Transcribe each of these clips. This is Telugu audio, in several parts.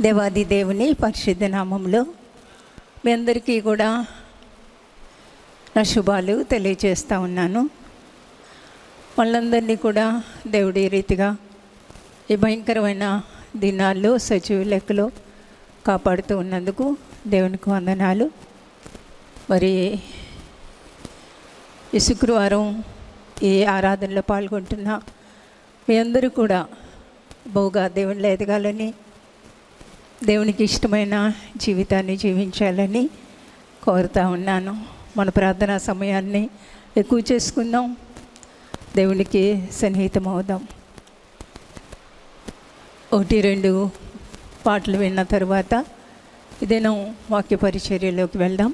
దేవాది దేవుని పరిశుద్ధ నామంలో మీ అందరికీ కూడా నా శుభాలు తెలియజేస్తూ ఉన్నాను. వాళ్ళందరినీ కూడా దేవుడి రీతిగా ఈ భయంకరమైన దినాల్లో సజీవ లెక్కలో కాపాడుతూ ఉన్నందుకు దేవునికి వందనాలు. మరి ఈ శుక్రవారం ఈ ఆరాధనలో పాల్గొంటున్న మీ అందరూ కూడా బహుగా దేవునిలో ఎదగాలని, దేవునికి ఇష్టమైన జీవితాన్ని జీవించాలని కోరుతూ ఉన్నాను. మన ప్రార్థనా సమయాన్ని ఎక్కువ చేసుకుందాం, దేవునికి సన్నిహితం అవుదాం. 1-2 పాటలు విన్న తర్వాత ఇదేనో వాక్య పరిచర్యలోకి వెళ్దాం.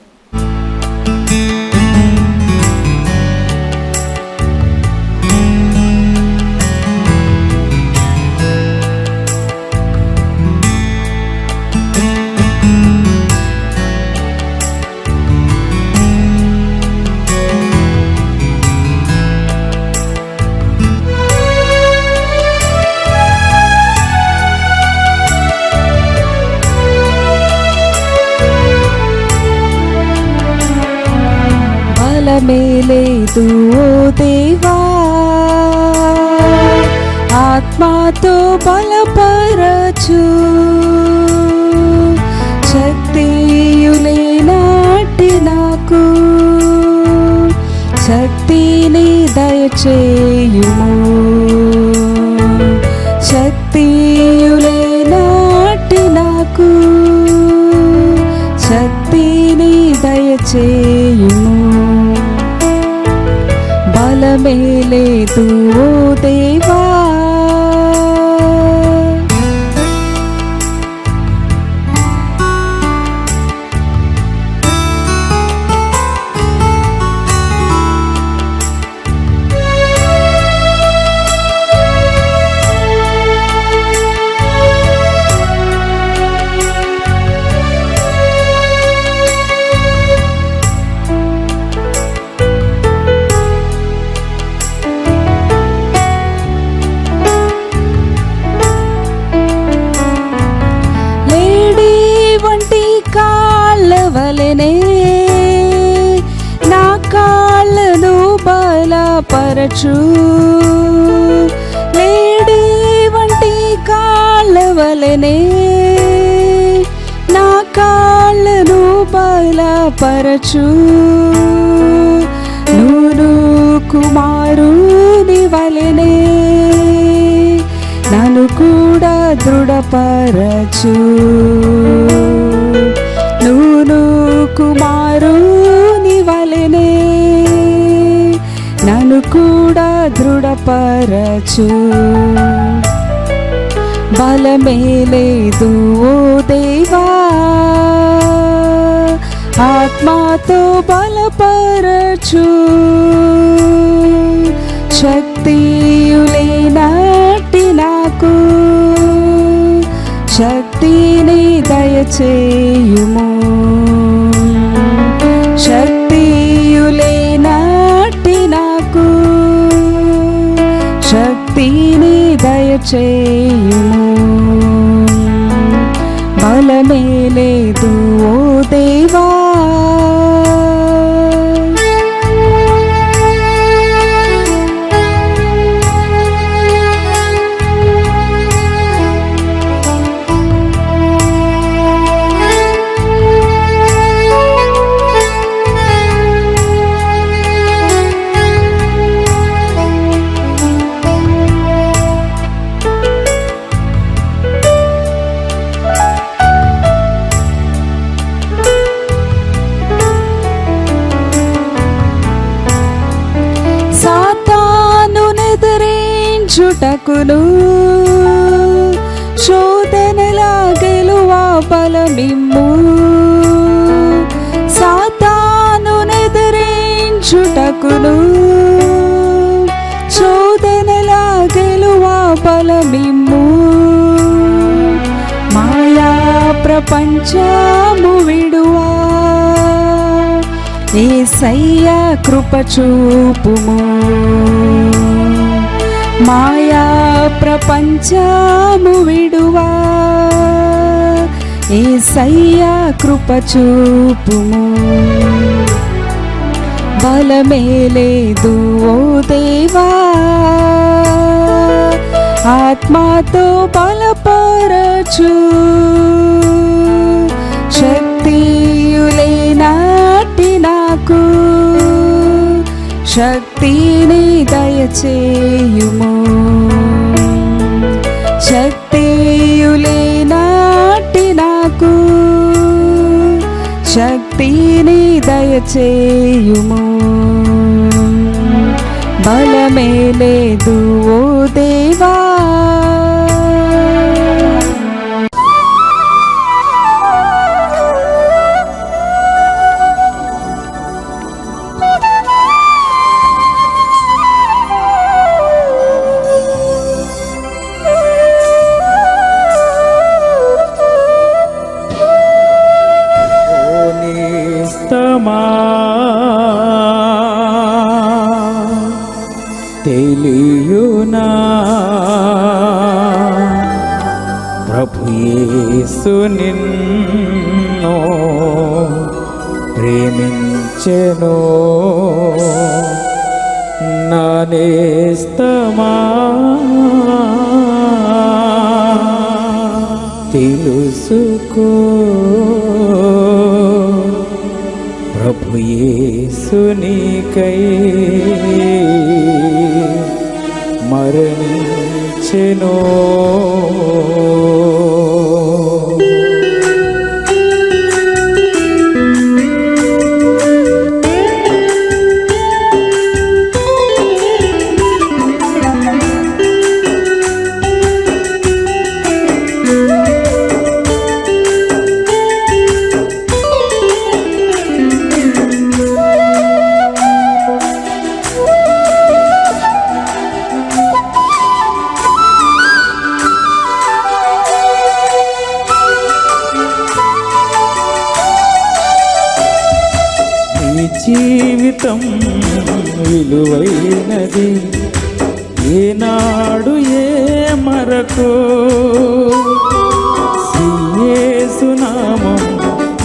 మేలేదు ఓ దేవా, ఆత్మతో బలపరచు, శక్తియులేనాటి నాకు శక్తిని దయచేయుము, శక్తియులేనాటి నాకు శక్తిని దయచేయుము. బలమేలేదు ఓ దేవా, నా కాళ్ళను బలపరచు, లేడి వంటి కాళ్ళ వలెనే నా కాళ్ళను బలపరచు, నూను కుమారుని వలెనే నన్ను కూడా దృఢపరచు, నూను కుమారుని వలెనే నన్ను కూడా దృఢపరచు. బలమేలేదు ఓ దేవా, ఆత్మతో బలపరచు, శక్తియులేనాటి నాకు శక్తిని దయచేయుము, శక్తియులేనాటి నాకు శక్తిని దయచేయుము. బలమేలేదు ఓ దేవా, చుటకును శోధనలా గెలువా బలమిమ్ము, సాతాను నెదిరించుటకును శోధనలా గెలువా బలమిమ్ము, మాయా ప్రపంచము విడువా యేసయ్యా కృప చూపుము, మాయా ప్రపంచము విడువా యేసయ్యా కృప చూపుము. బలమే లేదు ఓ దేవా, ఆత్మతో బలపరచు. శక్తియులేనాటి నాకు శక్తిని దయచేయుము. శక్తియులేనాటి నాకు శక్తిని దయచేయుము. బలమే లేదు ఓ దేవా. తెలియునా ప్రభు యేసు నిన్ను ప్రేమించెను. నా నేస్తమా తెలుసుకో, ప్రభు యేసు నీకై మరణించెను. జీవితం విలువైనది, ఏనాడు ఏ మరకు యేసు నామం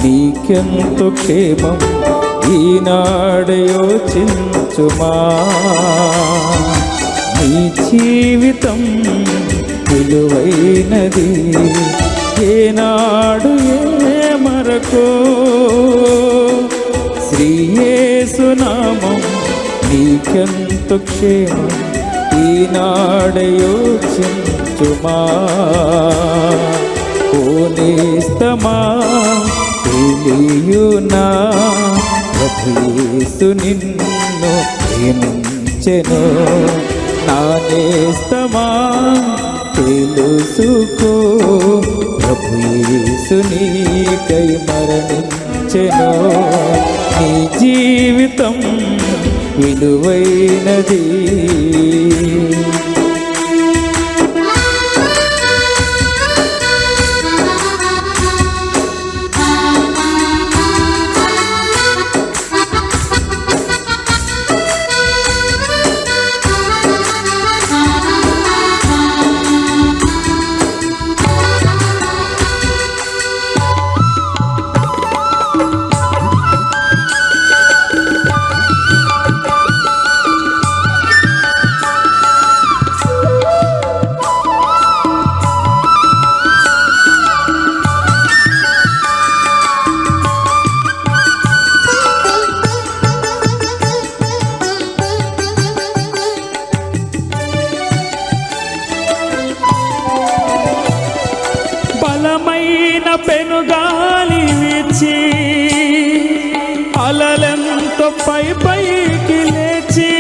నీకెంతో క్షేమం, ఈనాడు యోచించుమా. నీ జీవితం విలువైనది, ఏనాడు ఏ మరకు యేసు నామం నీకెంతో క్షేమం, ఈనాడు యోచించుమా. ఓ నేస్తమా తెలియునా ప్రభు యేసు నిన్ను ప్రేమించెను. నా నేస్తమా తెలుసుకో, ప్రభు యేసు నీకై మరణించెను. నీ జీవితం విలువైనది. బలమైన పెనుగాలి వీచి అలలెంతో పై పైకి లేచి,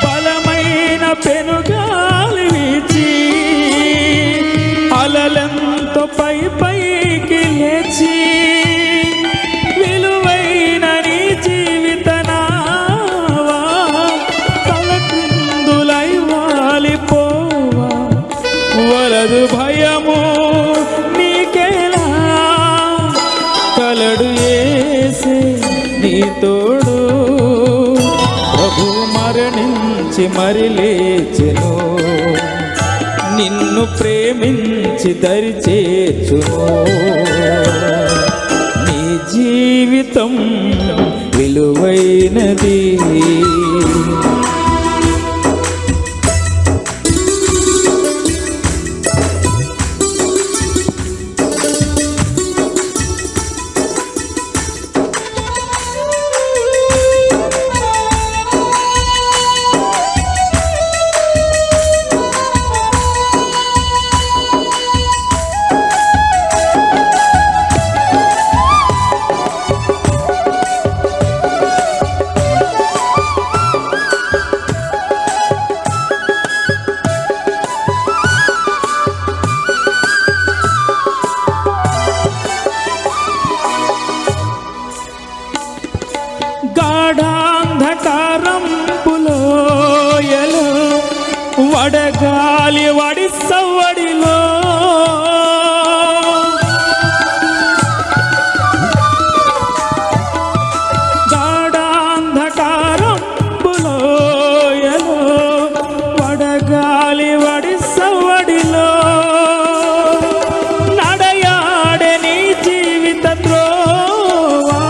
బలమైన పెనుగాలి వీచి అలలెంతో పై పైకి లేచి, విలువైన నీ జీవిత నావా తలకిందులై వాలిపోవా. వలదు భయము నీకేలా, కలడు యేసే నీ తోడు. ప్రభు మరణించెను మరణించి మరి లేచెను, నిన్ను ప్రేమించి దరి చేర్చును. నీ జీవితం విలువైనది, గాఢాంధకారంపులోయలో వడగాలి వడి సవ్వడిలో గాఢాంధకారంపులోయలో వడగాలి వడి సవ్వడిలో నడయాడే నీ జీవిత త్రోవా,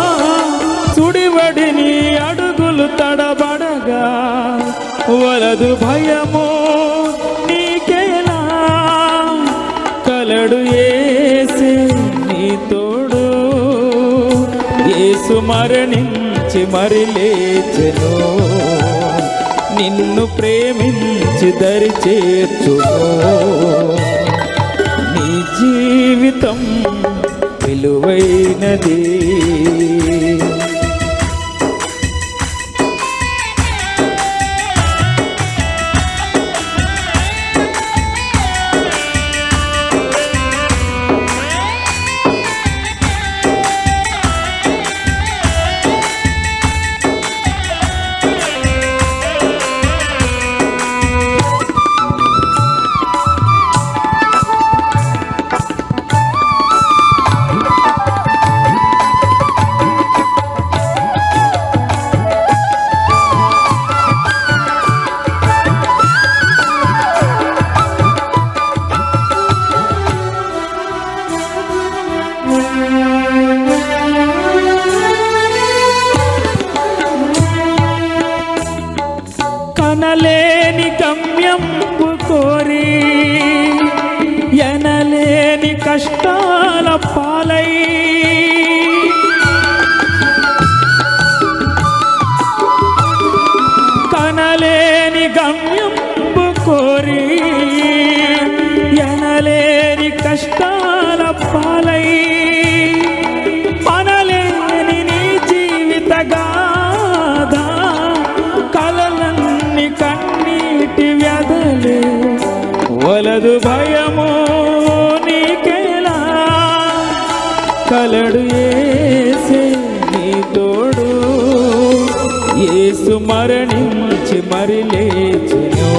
సుడివడి నీ అడుగులు తడబడగా వలదు భయము నీకేలా, కలడు యేసే నీ తోడు. యేసు మరణించి మరి లేచెను, నిన్ను ప్రేమించి దరి చేర్చును. నీ జీవితం విలువైనది, కనలేని గమ్యంబు కోరి ఎనలేని కష్టాల పాలై, కనలేని గమ్యంబు కోరి ఎనలేని కష్టాల పాలై, పనలేని నీ జీవిత గాథ, కలలన్నీ కన్నీటి వ్యధలే, వలదు భయము నీకేలా, కలడు యేసే నీ తోడు. యేసు మరణించి మరి లేచెను,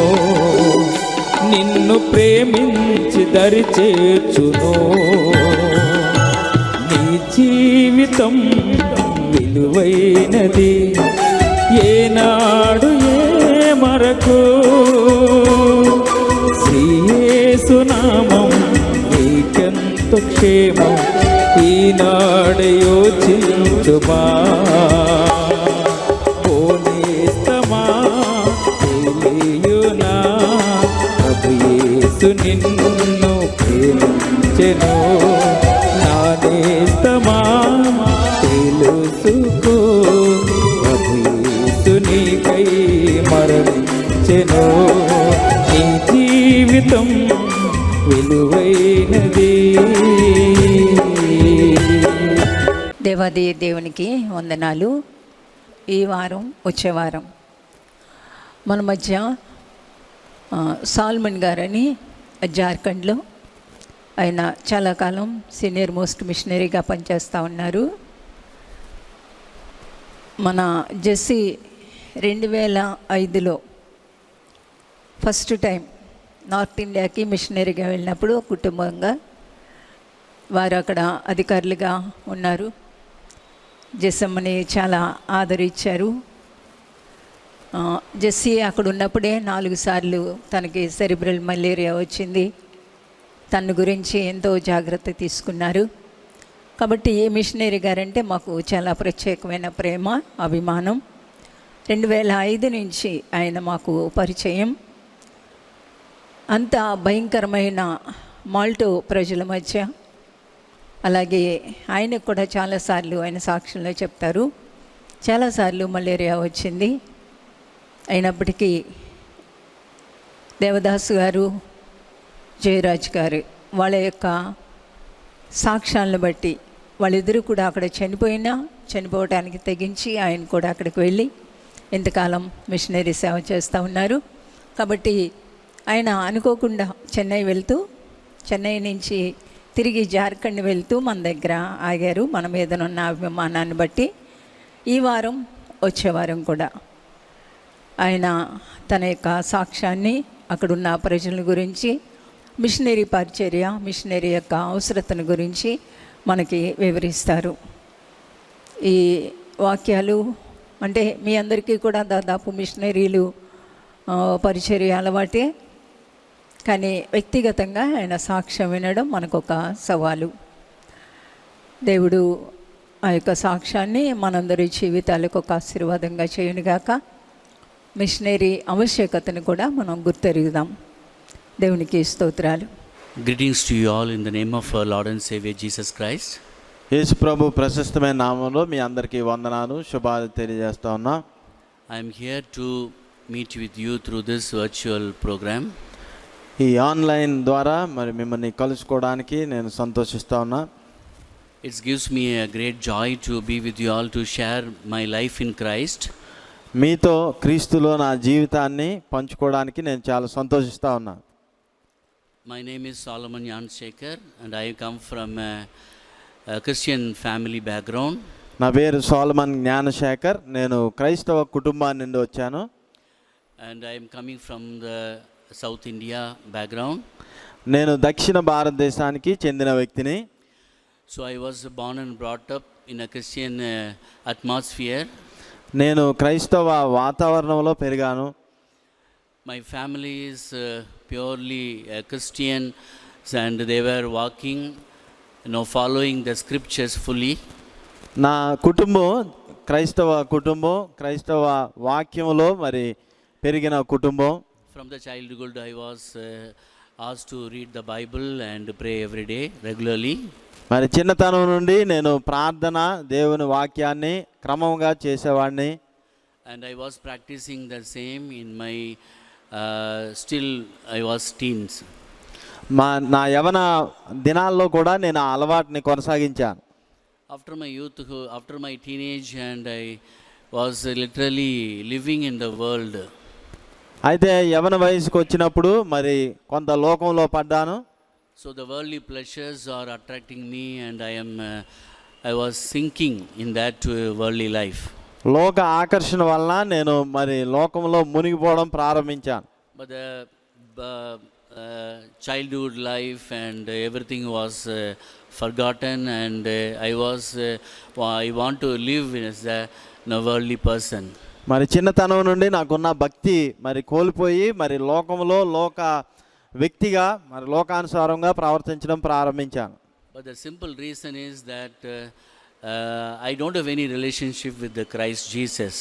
నిన్ను ప్రేమించి దరి చేర్చును. నీ జీవితం విలువైనది, ఏనాడు ఏ మరకు శ్రీ యేసు నామం నీకెంతో క్షేమం, ఈనాడు యోచించుమా. పోనేస్తమా తెలియునా, ప్రభు యేసు నిన్ను ప్రేమించెను, నానేస్తమా తెలుసుకో, ప్రభు యేసు నీకై మరణించెను. నీ జీవితం విలువైనది. దేవాది దేవునికి వందనాలు. ఈ వారం వచ్చే వారం మన మధ్య సాల్మన్ గారని జార్ఖండ్లో ఆయన చాలా కాలం సీనియర్ మోస్ట్ మిషనరీగా పనిచేస్తూ ఉన్నారు. మన జెస్సీ 2005లో ఫస్ట్ టైం నార్త్ ఇండియాకి మిషనరీగా వెళ్ళినప్పుడు కుటుంబంగా వారు అక్కడ అధికారులుగా ఉన్నారు. జెస్సమ్మని చాలా ఆదరించారు. జెస్సీ అక్కడ ఉన్నప్పుడే 4 సార్లు తనకి సెరిబ్రల్ మలేరియా వచ్చింది. తన గురించి ఎంతో జాగ్రత్త తీసుకున్నారు. కాబట్టి ఏ మిషనరీ గారంటే మాకు చాలా ప్రత్యేకమైన ప్రేమ, అభిమానం. 2005 నుంచి ఆయన మాకు పరిచయం. అంత భయంకరమైన మాల్టో ప్రజల మధ్య, అలాగే ఆయనకు కూడా చాలాసార్లు ఆయన సాక్ష్యంలో చెప్తారు, చాలాసార్లు మలేరియా వచ్చింది. అయినప్పటికీ దేవదాసు గారు, జయరాజ్ గారు వాళ్ళ యొక్క సాక్ష్యాలను బట్టి వాళ్ళిద్దరూ కూడా అక్కడ చనిపోవటానికి తెగించి ఆయన కూడా అక్కడికి వెళ్ళి ఇంతకాలం మిషనరీ సేవ చేస్తూ ఉన్నారు. కాబట్టి ఆయన అనుకోకుండా చెన్నై నుంచి తిరిగి జార్ఖండ్ వెళ్తూ మన దగ్గర ఆగారు. మన మీదనున్న అభిమానాన్ని బట్టి ఈ వారం వచ్చే వారం కూడా ఆయన తన యొక్క సాక్ష్యాన్ని, అక్కడున్న ప్రజల గురించి, మిషనరీ పరిచర్య, మిషనరీ యొక్క అవసరతను గురించి మనకి వివరిస్తారు. ఈ వాక్యాలు అంటే మీ అందరికీ కూడా దాదాపు మిషనరీలు పరిచర్య అలవాటే, కానీ వ్యక్తిగతంగా ఆయన సాక్ష్యం వినడం మనకొక సవాలు. దేవుడు ఆ యొక్క సాక్ష్యాన్ని మనందరి జీవితాలకు ఒక ఆశీర్వాదంగా చేయనుగాక. మిషనరీ ఆవశ్యకతను కూడా మనం గుర్తెరుగుదాం. దేవునికి స్తోత్రాలు. Greetings to you all in the name of our Lord and Savior Jesus Christ. యేసు ప్రభు ప్రశస్తమైన నామంలో మీ అందరికీ వందనాలు, శుభాలు తెలియజేస్తా ఉన్నా. I am here to meet with you through this virtual program. ఈ ఆన్లైన్ ద్వారా మరి మిమ్మల్ని కలుసుకోవడానికి నేను సంతోషిస్తా ఉన్నా. It gives me a great joy to be with you all to share my life in Christ. మీతో క్రీస్తులో నా జీవితాన్ని పంచుకోవడానికి నేను చాలా సంతోషిస్తా ఉన్నా. My name is Solomon Yanshekhar and I come from a Christian family background. నా పేరు సోలమన్ జ్ఞానశేఖర్. నేను క్రైస్తవ కుటుంబాన్ని నుండి వచ్చాను. And I am coming from the South India background. నేను దక్షిణ భారతదేశానికి చెందిన వ్యక్తిని. So I was born and brought up in a Christian atmosphere. నేను క్రైస్తవ వాతావరణంలో పెరిగాను. My family is purely Christian and they were walking, following the scriptures fully. నా కుటుంబం క్రైస్తవ వాక్యంలో మరి పెరిగిన కుటుంబం. From the childhood I was asked to read the Bible and pray every day regularly. మరి చిన్నతనం నుండి నేను ప్రార్థన, దేవుని వాక్యాన్ని క్రమంగా చేసేవాడిని. And I was practicing the same in my still I was teens. నా యవన దినాల్లో కూడా నేను ఆ అలవాటుని కొనసాగించాను. After my youth, after my teenage, and I was literally living in the world. అయితే యవన వయసుకు వచ్చినప్పుడు మరి కొంత లోకంలో పడ్డాను. So the worldly pleasures are attracting me and I was sinking in that worldly life. లోక ఆకర్షణ వలన నేను మరి లోకంలో మునిగిపోవడం ప్రారంభించాను. But the childhood life and everything was forgotten and I want to live as a worldly person. మరి చిన్నతనం నుండి నాకున్న భక్తి మరి కోల్పోయి మరి లోకంలో లోక వ్యక్తిగా మరి లోకానుసారంగా ప్రవర్తించడం ప్రారంభించాను. But the simple reason is that I don't have any relationship with the Christ Jesus.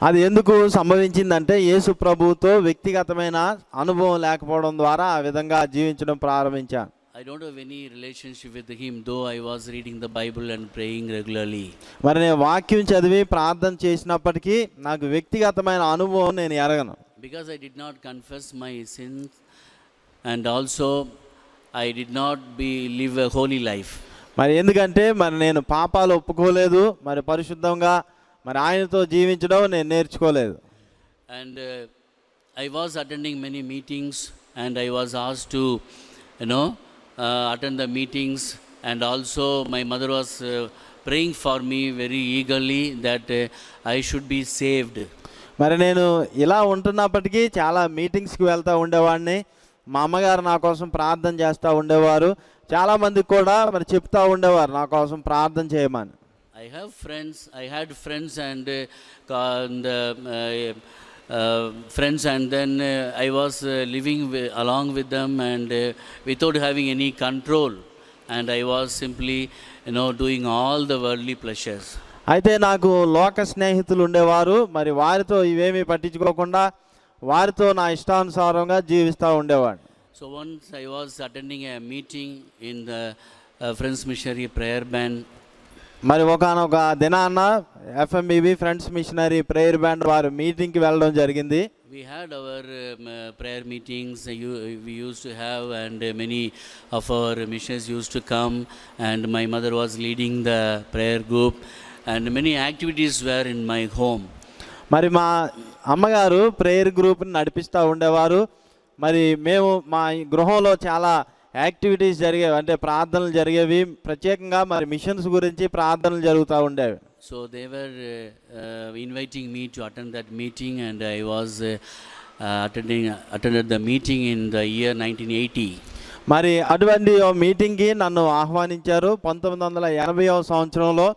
అది ఎందుకు సంభవించిందంటే యేసు ప్రభువుతో వ్యక్తిగతమైన అనుభవం లేకపోవడం ద్వారా ఆ విధంగా జీవించడం ప్రారంభించాను. I don't have any relationship with him though I was reading the Bible and praying regularly. మరి నేను వాక్యం చదివి ప్రార్థన చేసినప్పటికీ నాకు వ్యక్తిగతమైన అనుభవం నేను ఎరగను. Because I did not confess my sins and also I did not live a holy life. మరి ఎందుకంటే మరి నేను పాపాలు ఒప్పుకోలేదు, మరి పరిశుద్ధంగా మరి ఆయనతో జీవించడం నేను నేర్చుకోలేదు. And I was attending many meetings and I was asked to attend the meetings, and also my mother was praying for me very eagerly that I should be saved. మరి నేను ఇలా ఉంటున్నప్పటికీ చాలా మీటింగ్స్కి వెళ్తూ ఉండేవాడిని. మా అమ్మగారు నా కోసం ప్రార్థన చేస్తూ ఉండేవారు. చాలామందికి కూడా మరి చెప్తూ ఉండేవారు నా కోసం ప్రార్థన చేయమని. I had friends and friends, and then I was living along with them, and without having any control, and I was simply, doing all the worldly pleasures. అయితే నాకు లోక స్నేహితులు ఉండేవారు. మరి వారితో ఇవేమీ పట్టించుకోకుండా వారితో నా ఇష్టానుసారంగా జీవిస్తూ ఉండేవాడు. So once I was attending a meeting in the Friends Missionary Prayer Band. మరి ఒకానొక దినాన్న FMBB friends missionary prayer band వారు మీటింగ్కి వెళ్ళడం జరిగింది. We had our prayer meetings we used to have, and many of our missionaries used to come, and my mother was leading the prayer group, and many activities were in my home. మరి మా అమ్మగారు ప్రేయర్ గ్రూప్ని నడిపిస్తూ ఉండేవారు. మరి మేము మా గృహంలో చాలా యాక్టివిటీస్ జరిగేవి, అంటే ప్రార్థనలు జరిగేవి. ప్రత్యేకంగా మరి మిషన్స్ గురించి ప్రార్థనలు జరుగుతూ ఉండేవి. So they were inviting me to attend that meeting, and I was attended the meeting in the year 1980. మరి అటువంటి మీటింగ్కి నన్ను ఆహ్వానించారు. 1980వ సంవత్సరంలో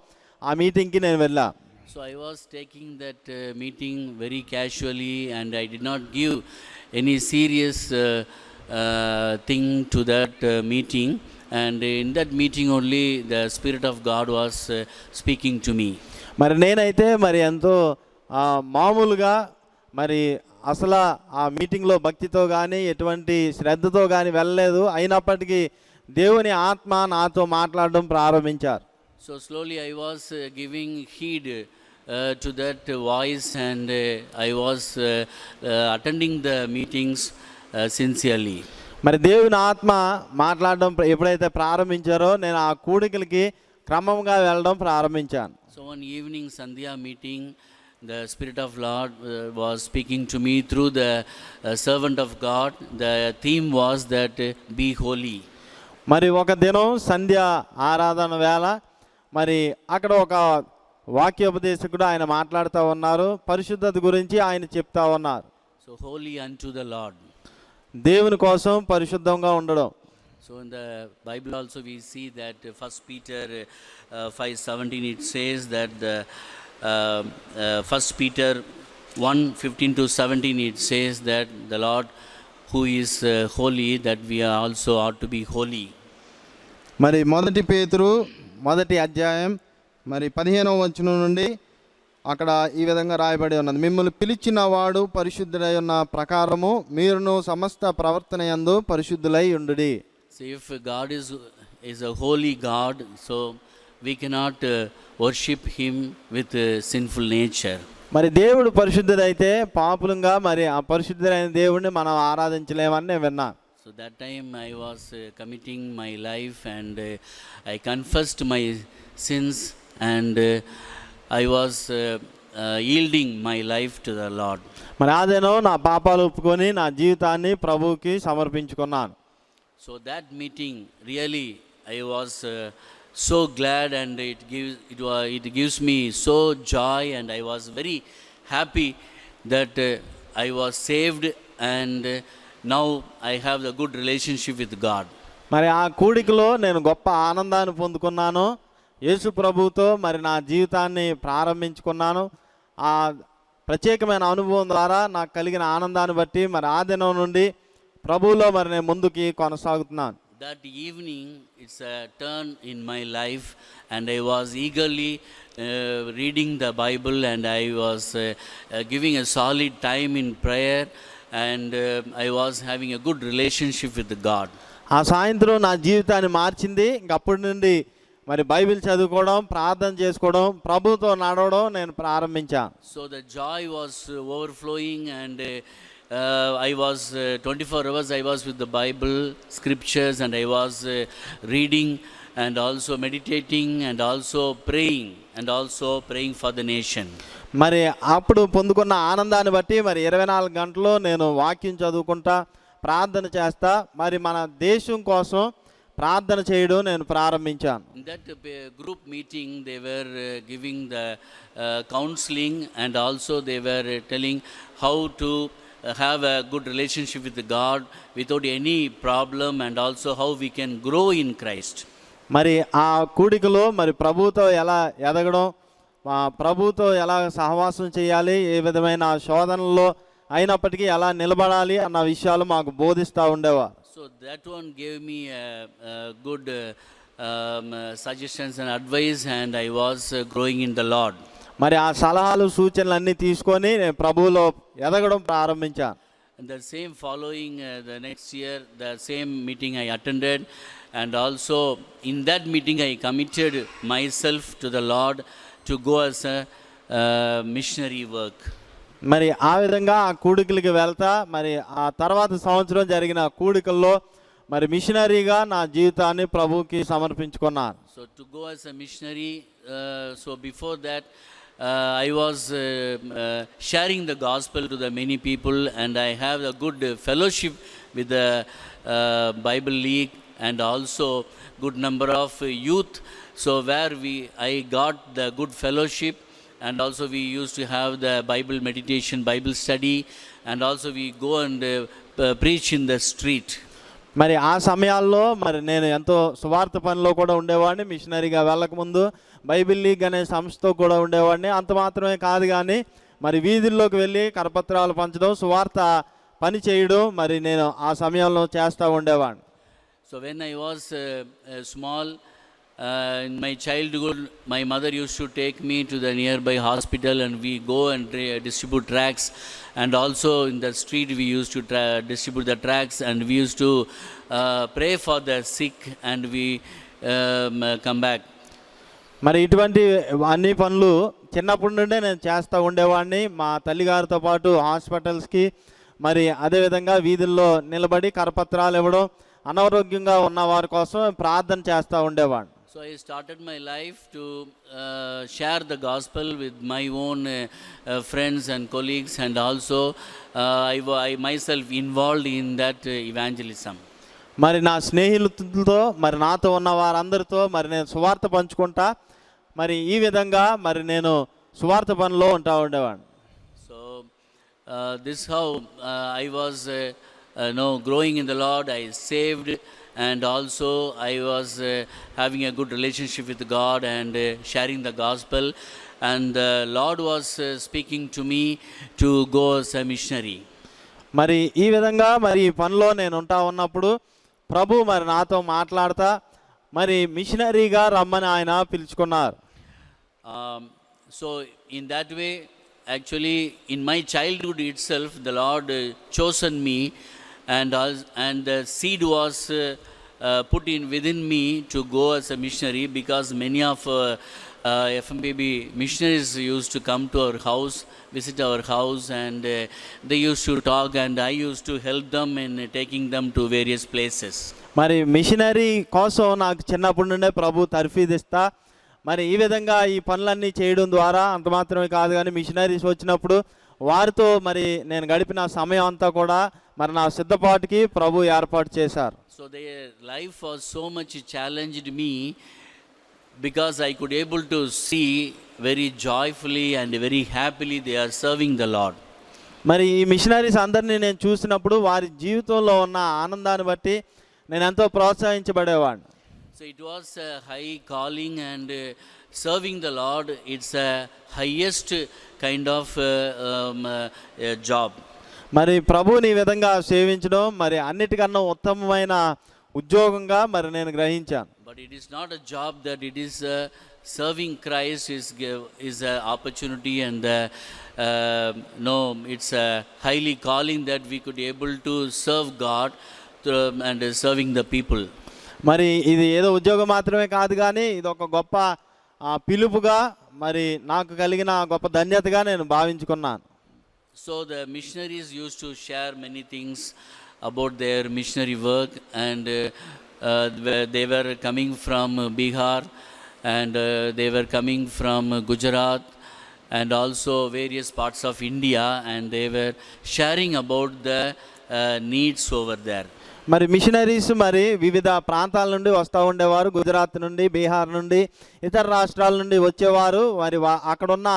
ఆ మీటింగ్కి నేను వెళ్ళా. So I was taking that meeting very casually, and I did not give any serious thing to that meeting, and in that meeting only the Spirit of God was speaking to me. మరి నేనైతే మరి ఎంతో మామూలుగా మరి అసలు ఆ మీటింగ్లో భక్తితో కానీ ఎటువంటి శ్రద్ధతో కానీ వెళ్ళలేదు. అయినప్పటికీ దేవుని ఆత్మ నాతో మాట్లాడడం ప్రారంభించారు. So slowly I was giving heed to that voice, and I was attending the meetings sincerely. మరి దేవుని ఆత్మ మాట్లాడడం ఎప్పుడైతే ప్రారంభించారో నేను ఆ కూడికలకి క్రమంగా వెళ్ళడం ప్రారంభించాను. So one evening Sandhya meeting, the Spirit of Lord was speaking to me through the servant of God. The theme was that be holy. మరి ఒక దినం సంధ్య ఆరాధన వేళ మరి అక్కడ ఒక వాక్యోపదేశకుడు ఆయన మాట్లాడుతూ ఉన్నారు. పరిశుద్ధత గురించి ఆయన చెప్తా ఉన్నారు. So holy unto the Lord. దేవుని కోసం పరిశుద్ధంగా ఉండడం. So in the Bible also we see that 1 Peter 5:17 it says that the 1 Peter 1:15 to 17 it says that the Lord who is holy, that we are also ought to be holy. మరి 1 పేతురు 1వ అధ్యాయం మరి 15వ వచనం నుండి అక్కడ ఈ విధంగా రాయబడి ఉన్నది. మిమ్మల్ని పిలిచిన వాడు పరిశుద్ధుడై ఉన్న ప్రకారము మీరును సమస్త ప్రవర్తన యందు పరిశుద్ధులై ఉండుడి. So if God is a holy God, so we cannot worship him with sinful nature. మరి దేవుడు పరిశుద్ధుడైతే పాపులంగా మరి ఆ పరిశుద్ధుడైన దేవుడిని మనం ఆరాధించలేమని నేను విన్నా. So that time I was committing my life, and I confessed my sins, and I was yielding my life to the Lord. మరి అదేనో నా పాపాలు ఒప్పుకొని నా జీవితాన్ని ప్రభువుకి సమర్పించుకున్నాను. So that meeting really I was so glad, and it gives me so joy, and I was very happy that I was saved, and now I have a good relationship with God. మరి ఆ కూడికలో నేను గొప్ప ఆనందాన్ని పొందుకున్నాను. యేసు ప్రభువుతో మరి నా జీవితాన్ని ప్రారంభించుకున్నాను. ఆ ప్రత్యేకమైన అనుభవం ద్వారా నాకు కలిగిన ఆనందాన్ని బట్టి మరి ఆ దినం నుండి ప్రభువులో మరి నేను ముందుకి కొనసాగుతున్నాను. That evening it's a turn in my life, and I was eagerly reading the Bible, and I was giving a solid time in prayer, and I was having a good relationship with God. ఆ సాయంత్రం నా జీవితాన్ని మార్చింది. ఇంకప్పటి నుండి మరి బైబిల్ చదువుకోవడం, ప్రార్థన చేసుకోవడం, ప్రభువుతో నడవడం నేను ప్రారంభించాను. So the joy was overflowing, and I was 24 hours I was with the Bible scriptures, and I was reading, and also meditating, and also praying for the nation. మరి అప్పుడు పొందుకున్న ఆనందాన్ని బట్టి మరి 24 గంటలు నేను వాక్యం చదువుకుంటా ప్రార్థన చేస్తా మరి మన దేశం కోసం ప్రార్థన చేయడం నేను ప్రారంభించాను. In that group meeting they were giving the counseling, and also they were telling how to have a good relationship with God without any problem, and also how we can grow in Christ. మరి ఆ కూడికలో మరి ప్రభువుతో ఎలా ఎదగడం, ప్రభుతో ఎలా సహవాసం చేయాలి, ఏ విధమైన శోధనలో అయినప్పటికీ ఎలా నిలబడాలి అన్న విషయాలు మాకు బోధిస్తూ ఉండేవారు. So that one gave me good suggestions and advice, and I was growing in the Lord. మరి ఆ సలహాలు సూచనలు అన్నీ తీసుకొని నేను ప్రభువులో ఎదగడం ప్రారంభించాను. And the same following the next year, the same meeting I attended, and also in that meeting I committed myself to the Lord to go as a missionary work. మరి ఆ విధంగా ఆ కూడికలకి వెళ్తా మరి ఆ తర్వాత సంవత్సరం జరిగిన కూడికల్లో మరి మిషనరీగా నా జీవితాన్ని ప్రభువుకి సమర్పించుకున్నాను. So to go as a missionary, so before that I was sharing the gospel to the many people, and I have a good fellowship with the Bible League and also good number of youth. So where I got the good fellowship, and also we used to have the Bible meditation, Bible study, and also we go and preach in the street. మరి ఆ సమయాల్లో మరి నేను ఎంతో సువార్త పనిలో కూడా ఉండేవాడిని. మిషనరీగా వెళ్ళకముందు బైబిల్ లీగ్ అనే సంస్థతో కూడా ఉండేవాడిని. అంత మాత్రమే కాదు కానీ మరి వీధుల్లోకి వెళ్ళి కరపత్రాలు పంచడం, సువార్త పని చేయడం మరి నేను ఆ సమయంలో చేస్తూ ఉండేవాడిని. So when I was small, in my childhood, my mother used to take me to the nearby hospital, and we go and distribute tracts, and also in the street we used to distribute the tracts, and we used to pray for the sick, and we come back. మరి ఇటువంటి అన్ని పనులు చిన్నప్పటి నుండే నేను చేస్తూ ఉండేవాడిని. మా తల్లిగారితో పాటు హాస్పిటల్స్కి మరి అదేవిధంగా వీధుల్లో నిలబడి కరపత్రాలు ఇవ్వడం, అనారోగ్యంగా ఉన్న వారి కోసం ప్రార్థన చేస్తూ ఉండేవాడిని. So I started my life to share the gospel with my own friends and colleagues, and also I myself involved in that evangelism. మరి నా స్నేహితులతో మరి నాతో ఉన్న వారందరితో మరి నేను సువార్త పంచుకుంటా మరి ఈ విధంగా మరి నేను సువార్త పనిలో ఉండేవాడిని. So this how I was growing in the Lord. I saved, and also I was having a good relationship with God and sharing the gospel, and the Lord was speaking to me to go as a missionary. మరి ఈ విధంగా మరి ఈ పనిలో నేను ఉన్నప్పుడు ప్రభు మరి నాతో మాట్లాడతా మరి మిషనరీగా రమ్మని ఆయన పిలుచుకున్నారు. So in that way, actually in my childhood itself, the Lord chosen me, and the seed was put in within me to go as a missionary, because many of FMBB missionaries used to come to our house, visit our house, and they used to talk, and I used to help them in taking them to various places. మరి మిషనరీ కోసం నాకు చిన్నప్పటి నుండే ప్రభు తర్ఫీదిస్తా మరి ఈ విధంగా ఈ పనులన్నీ చేయడం ద్వారా అంత మాత్రమే కాదు కానీ మిషనరీస్ వచ్చినప్పుడు వారితో మరి నేను గడిపిన సమయం అంతా కూడా మరి నా సిద్ధపాటుకి ప్రభు ఏర్పాటు చేశారు. So their life was so much challenged me, because I could able to see very joyfully and very happily they are serving the Lord. మరి ఈ మిషనరీస్ అందరినీ నేను చూసినప్పుడు వారి జీవితంలో ఉన్న ఆనందాన్ని బట్టి నేను ఎంతో ప్రోత్సహించబడేవాడిని. So it was a high calling, and serving the Lord, it's a highest kind of job. మరి ప్రభువుని ఈ విధంగా సేవించడం మరి అన్నిటికన్నా ఉత్తమమైన ఉద్యోగంగా మరి నేను గ్రహించాను. But it is not a job, that it is serving Christ is a opportunity, and it's a highly calling that we could able to serve God and serving the people. మరి ఇది ఏదో ఉద్యోగం మాత్రమే కాదు కానీ ఇది ఒక గొప్ప పిలుపుగా మరి నాకు కలిగిన గొప్ప ధన్యతగా నేను భావించుకున్నాను. So the missionaries used to share many things about their missionary work, and they were coming from Bihar, and they were coming from Gujarat, and also various parts of India, and they were sharing about the needs over there. మరి మిషనరీస్ మరి వివిధ ప్రాంతాల నుండి వస్తూ ఉండేవారు. గుజరాత్ నుండి, బీహార్ నుండి, ఇతర రాష్ట్రాల నుండి వచ్చేవారు. మరి అక్కడున్న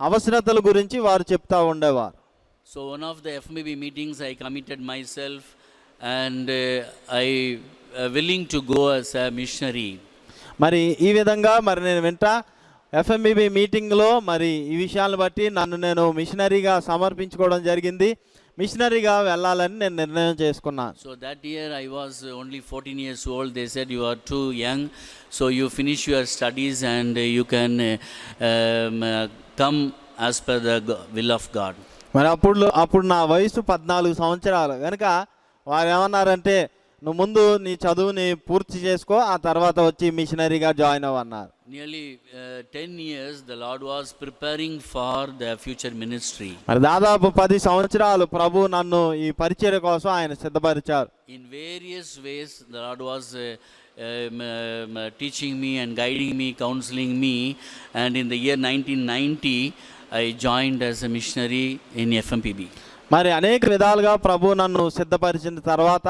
అవసరతల గురించి వారు చెప్తూ ఉండేవారు. So one of the FMB meetings I committed myself, and I willing to go as a missionary. మరి ఈ విధంగా మరి నేను ఎఫ్ఎంబిబి మీటింగ్లో మరి ఈ విషయాలను బట్టి నన్ను నేను మిషనరీగా సమర్పించుకోవడం జరిగింది. మిషనరీగా వెళ్ళాలని నేను నిర్ణయం చేసుకున్నాను. So that year I was only 14 years old. They said you are too young, so you finish your studies and you can come as per the will of God. మరి అప్పుడు నా వయసు 14 సంవత్సరాలు కనుక వారు ఏమన్నారంటే నువ్వు ముందు నీ చదువుని పూర్తి చేసుకో, ఆ తర్వాత వచ్చి మిషనరీగా join అవ్వన్నారు. Nearly 10 years the Lord was preparing for the future ministry. మరి దాదాపు 10 సంవత్సరాలు ప్రభు నన్ను ఈ పరిచర్య కోసం ఆయన సిద్ధపరిచారు. In various ways the Lord was teaching me and guiding me, counseling me, and in the year 1990 I joined as a missionary in FMPB. మరి అనేక విధాలుగా ప్రభు నన్ను సిద్ధపరిచిన తర్వాత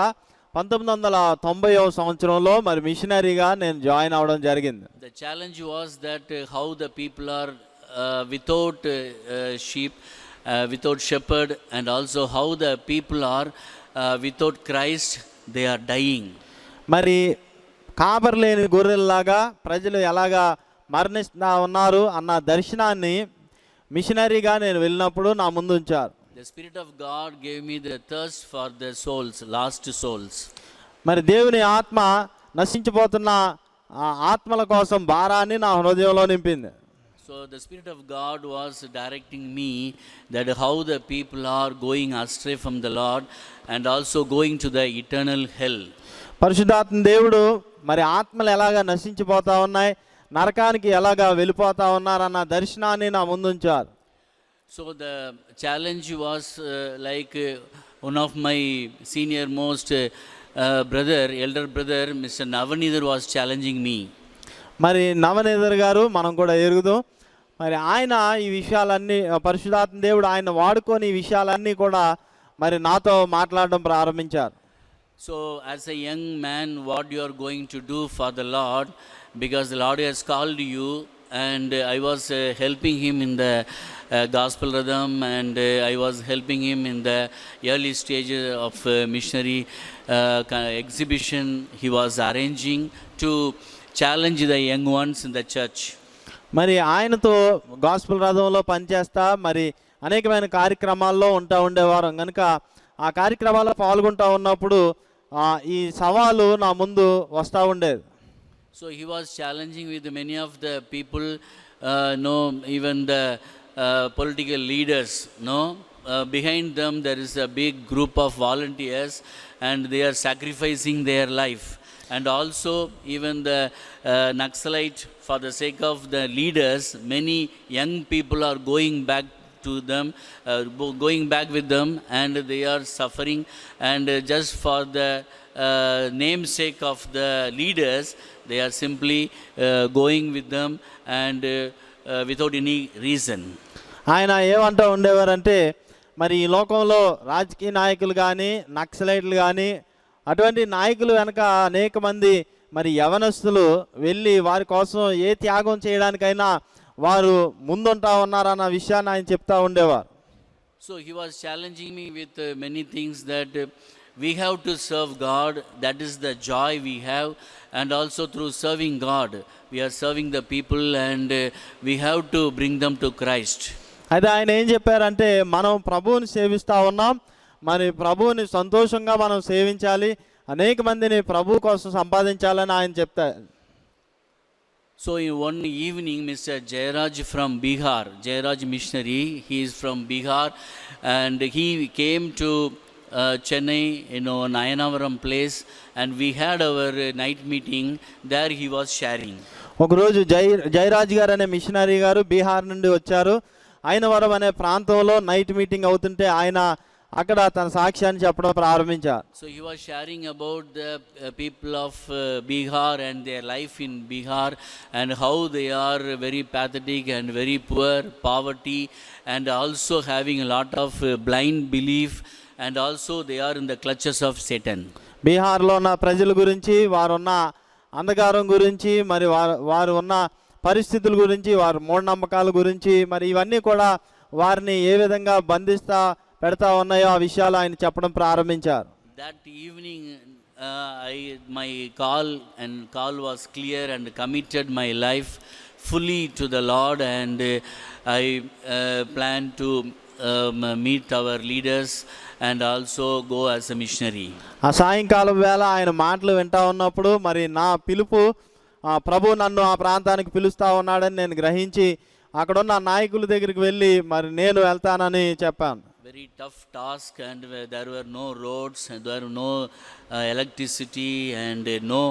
1990వ సంవత్సరంలో మరి మిషనరీగా నేను జాయిన్ అవ్వడం జరిగింది. The challenge was that how the people are without sheep, without shepherd, and also how the people are without Christ, they are dying. మరి కాపరి లేని గొర్రెల్లాగా ప్రజలు ఎలాగా మరణిస్తూ ఉన్నారు అన్న దర్శనాన్ని మిషనరీగా నేను వెళ్ళినప్పుడు నా ముందు ఉంచారు. The Spirit of God gave me the thirst for the souls, lost souls. మరి దేవుని ఆత్మ నశించిపోతున్న ఆత్మల కోసం భారాన్ని నా హృదయంలో నింపింది. So the Spirit of God was directing me that how the people are going astray from the Lord and also going to the eternal hell. పరిశుద్ధాత్మ దేవుడు మరి ఆత్మలు ఎలాగా నశించిపోతా ఉన్నాయి, నరకానికి ఎలాగా వెళ్ళిపోతా ఉన్నారన్న దర్శనాన్ని నా ముందుంచారు. So the challenge was one of my senior most elder brother, Mr. Navanidhar was challenging me. మరి నవనీధర్ గారు మనం కూడా ఎరుగుదాం. మరి ఆయన ఈ విషయాలన్నీ పరిశుద్ధాత్మ దేవుడు ఆయన వాడుకొని ఈ విషయాలన్నీ కూడా మరి నాతో మాట్లాడడం ప్రారంభించారు. So as a young man, what you are going to do for the Lord, because the Lord has called you, and I was helping him in the gospel rhythm, and I was helping him in the early stages of missionary exhibition he was arranging to challenge the young ones in the church. మరి ఆయనతో గాస్పుల్ రథంలో పనిచేస్తా మరి అనేకమైన కార్యక్రమాల్లో ఉండేవారు కనుక ఆ కార్యక్రమాల్లో పాల్గొంటూ ఉన్నప్పుడు ఈ సవాలు నా ముందు వస్తూ ఉండేది. So he was challenging with many of the people, even the political leaders, behind them there is a big group of volunteers and they are sacrificing their life. And also even the Naxalite, for the sake of the leaders, many young people are going back to them, going back with them, and they are suffering, and just for the namesake of the leaders, they are simply going with them and without any reason. ఆయన ఏమంటూ ఉండేవారంటే మరి ఈ లోకంలో రాజకీయ నాయకులు కానీ నక్సలైట్లు కానీ అటువంటి నాయకులు వెనక అనేక మంది మరి యవనస్తులు వెళ్ళి వారి కోసం ఏ త్యాగం చేయడానికైనా వారు ముందుంటా ఉన్నారన్న విషయాన్ని ఆయన చెప్తా ఉండేవారు. So he was challenging me with many things that we have to serve God, that is the joy we have, and also through serving God we are serving the people, and we have to bring them to Christ. అయితే ఆయన ఏం చెప్పారంటే మనం ప్రభువుని సేవిస్తూ ఉన్నాం, మరి ప్రభువుని సంతోషంగా మనం సేవించాలి, అనేక మందిని ప్రభు కోసం సంపాదించాలని ఆయన చెప్తారు. So in one evening, Mr. Jayaraj from Bihar, Jayaraj missionary, he is from Bihar, and he came to Chennai, Nayanavaram place, and we had our night meeting. There he was sharing. ఒకరోజు జయరాజ్ గారు అనే మిషనరీ గారు బీహార్ నుండి వచ్చారు. ఆయనవరం అనే ప్రాంతంలో నైట్ మీటింగ్ అవుతుంటే ఆయన అక్కడ తన సాక్ష్యాన్ని చెప్పడం ప్రారంభించారు. So he was sharing about the people of Bihar and their life in Bihar, and how they are very pathetic and very poor, poverty, and also having a lot of blind belief, and also they are in the clutches of Satan. బీహార్లో ఉన్న ప్రజల గురించి, వారున్న అంధకారం గురించి, మరి వారు ఉన్న పరిస్థితుల గురించి, వారి మూఢనమ్మకాల గురించి, మరి ఇవన్నీ కూడా వారిని ఏ విధంగా బంధిస్తా పెడతా ఉన్నాయో ఆ విషయాలు ఆయన చెప్పడం ప్రారంభించారు. That evening my call was clear, and committed my life fully to the Lord, and I plan to meet our leaders and also go as a missionary. ఆ సాయంకాలం వేళ ఆయన మాటలు వింటా ఉన్నప్పుడు మరి నా పిలుపు ప్రభు నన్ను ఆ ప్రాంతానికి పిలుస్తూ ఉన్నాడని నేను గ్రహించి అక్కడున్న నాయకుల దగ్గరికి వెళ్ళి మరి నేను వెళ్తానని చెప్పాను. Very tough task, and there were no roads, and there were no electricity, and no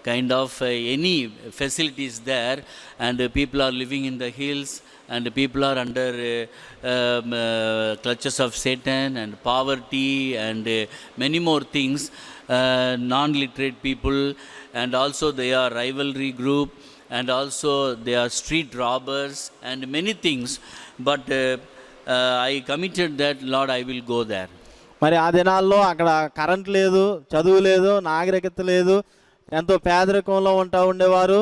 kind of any facilities there, and people are living in the hills, and people are under clutches of Satan and poverty and many more things, non-literate people, and also they are rivalry group, and also they are street robbers and many things, but I committed that, Lord, I will go there. మరి ఆ దినాల్లో అక్కడ కరెంట్ లేదు, చదువు లేదు, నాగరికత లేదు, ఎంతో పేదరికంలో ఉండేవారు.